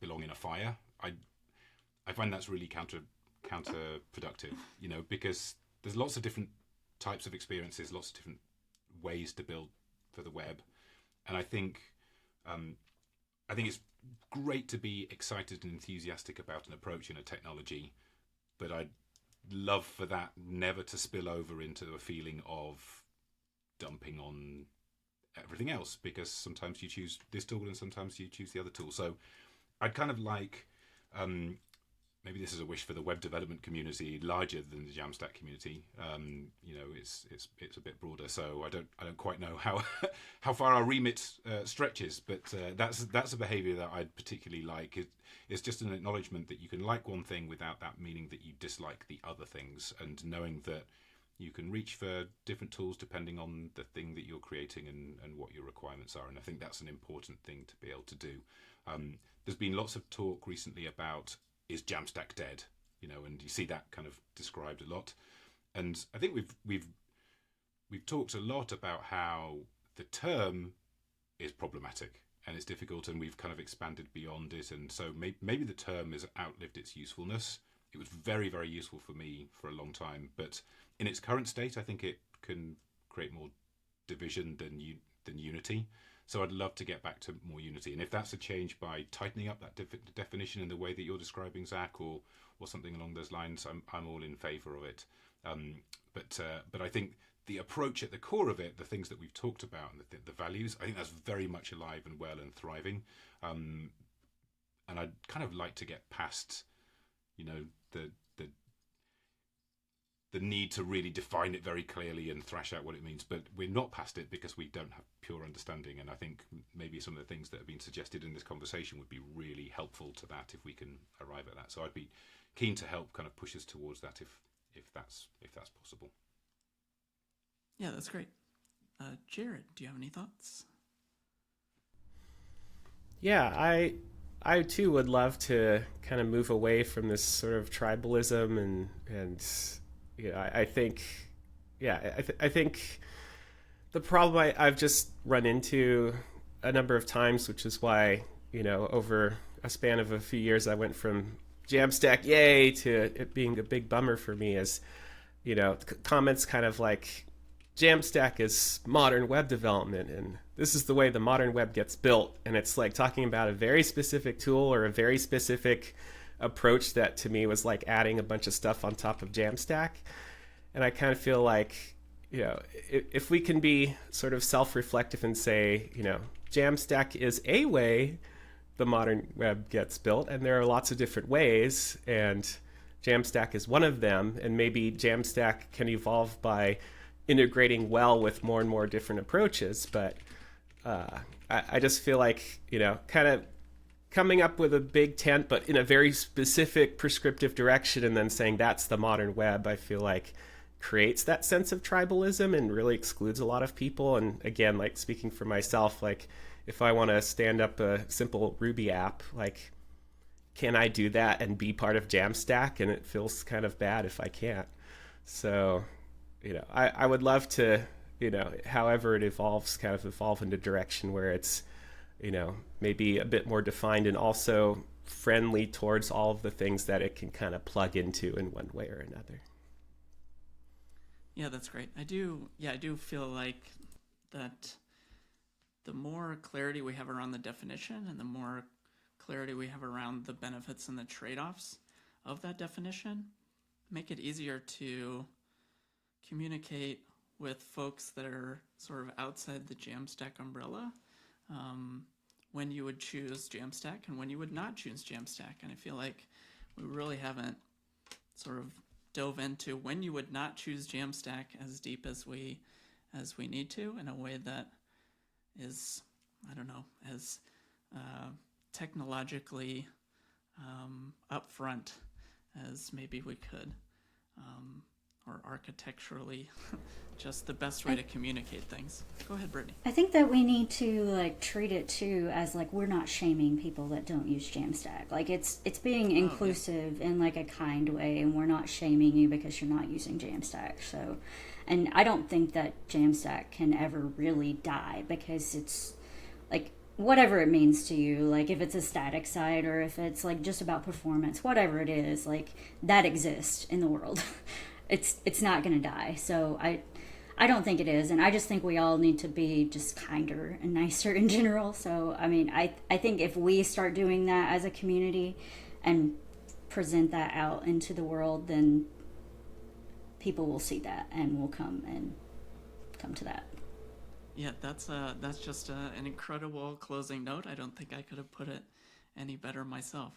belong in a fire. I find that's really counterproductive, because there's lots of different types of experiences, lots of different ways to build for the web, and I think it's great to be excited and enthusiastic about an approach in a technology, but I'd love for that never to spill over into a feeling of dumping on everything else, because sometimes you choose this tool and sometimes you choose the other tool. So I'd kind of like, maybe this is a wish for the web development community larger than the Jamstack community. It's a bit broader, so I don't quite know how far our remit stretches, but that's a behaviour that I'd particularly like. It's just an acknowledgement that you can like one thing without that meaning that you dislike the other things, and knowing that you can reach for different tools depending on the thing that you're creating and what your requirements are. And I think that's an important thing to be able to do. There's been lots of talk recently about, is Jamstack dead? And you see that kind of described a lot. And I think we've talked a lot about how the term is problematic and it's difficult, and we've kind of expanded beyond it. And so maybe the term has outlived its usefulness. It was very, very useful for me for a long time, but in its current state, I think it can create more division than unity. So I'd love to get back to more unity. And if that's a change by tightening up that definition in the way that you're describing, Zach, or or something along those lines, I'm all in favour of it. But I think the approach at the core of it, the things that we've talked about and the values, I think that's very much alive and well and thriving. And I'd kind of like to get past, the need to really define it very clearly and thrash out what it means. But we're not past it because we don't have pure understanding. And I think maybe some of the things that have been suggested in this conversation would be really helpful to that if we can arrive at that. So I'd be keen to help kind of push us towards that if that's possible. Yeah, that's great. Jared, do you have any thoughts? Yeah, I too would love to kind of move away from this sort of tribalism and I think I think the problem I've just run into a number of times, which is why over a span of a few years I went from Jamstack yay to it being a big bummer for me, is comments kind of like Jamstack is modern web development and this is the way the modern web gets built, and it's like talking about a very specific tool or a very specific approach that to me was like adding a bunch of stuff on top of Jamstack. And I kind of feel like if we can be sort of self-reflective and say Jamstack is a way the modern web gets built, and there are lots of different ways, and Jamstack is one of them, and maybe Jamstack can evolve by integrating well with more and more different approaches. But I just feel like kind of coming up with a big tent but in a very specific prescriptive direction and then saying that's the modern web, I feel like creates that sense of tribalism and really excludes a lot of people. And again, like speaking for myself, like if I want to stand up a simple Ruby app, like can I do that and be part of Jamstack? And it feels kind of bad if I can't. So I would love to however it evolves, kind of evolve in a direction where it's maybe a bit more defined and also friendly towards all of the things that it can kind of plug into in one way or another. Yeah, that's great. I do feel like that the more clarity we have around the definition and the more clarity we have around the benefits and the trade-offs of that definition, make it easier to communicate with folks that are sort of outside the Jamstack umbrella, when you would choose Jamstack and when you would not choose Jamstack. And I feel like we really haven't sort of dove into when you would not choose Jamstack as deep as we need to, in a way that is, I don't know, as technologically upfront as maybe we could, or architecturally just the best way to communicate things. Go ahead, Brittany. I think that we need to treat it too as we're not shaming people that don't use Jamstack. It's being inclusive in a kind way, and we're not shaming you because you're not using Jamstack. So, and I don't think that Jamstack can ever really die, because it's whatever it means to you, if it's a static site or if it's just about performance, whatever it is, that exists in the world. It's not going to die. So I don't think it is, and I just think we all need to be just kinder and nicer in general. So I mean, I think if we start doing that as a community and present that out into the world, then people will see that and will come to that. Yeah, that's just an incredible closing note. I don't think I could have put it any better myself.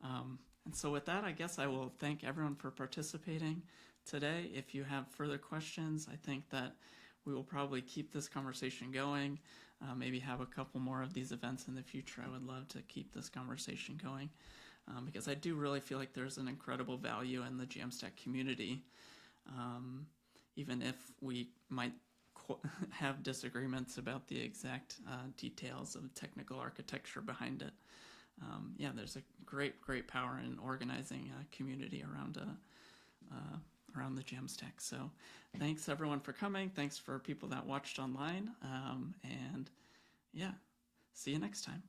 And so with that, I guess I will thank everyone for participating today. If you have further questions, I think that we will probably keep this conversation going, maybe have a couple more of these events in the future. I would love to keep this conversation going, because I do really feel like there's an incredible value in the Jamstack community, even if we might have disagreements about the exact details of technical architecture behind it. Yeah, there's a great power in organizing a community around the Jamstack. So thanks everyone for coming. Thanks for people that watched online. And yeah, see you next time.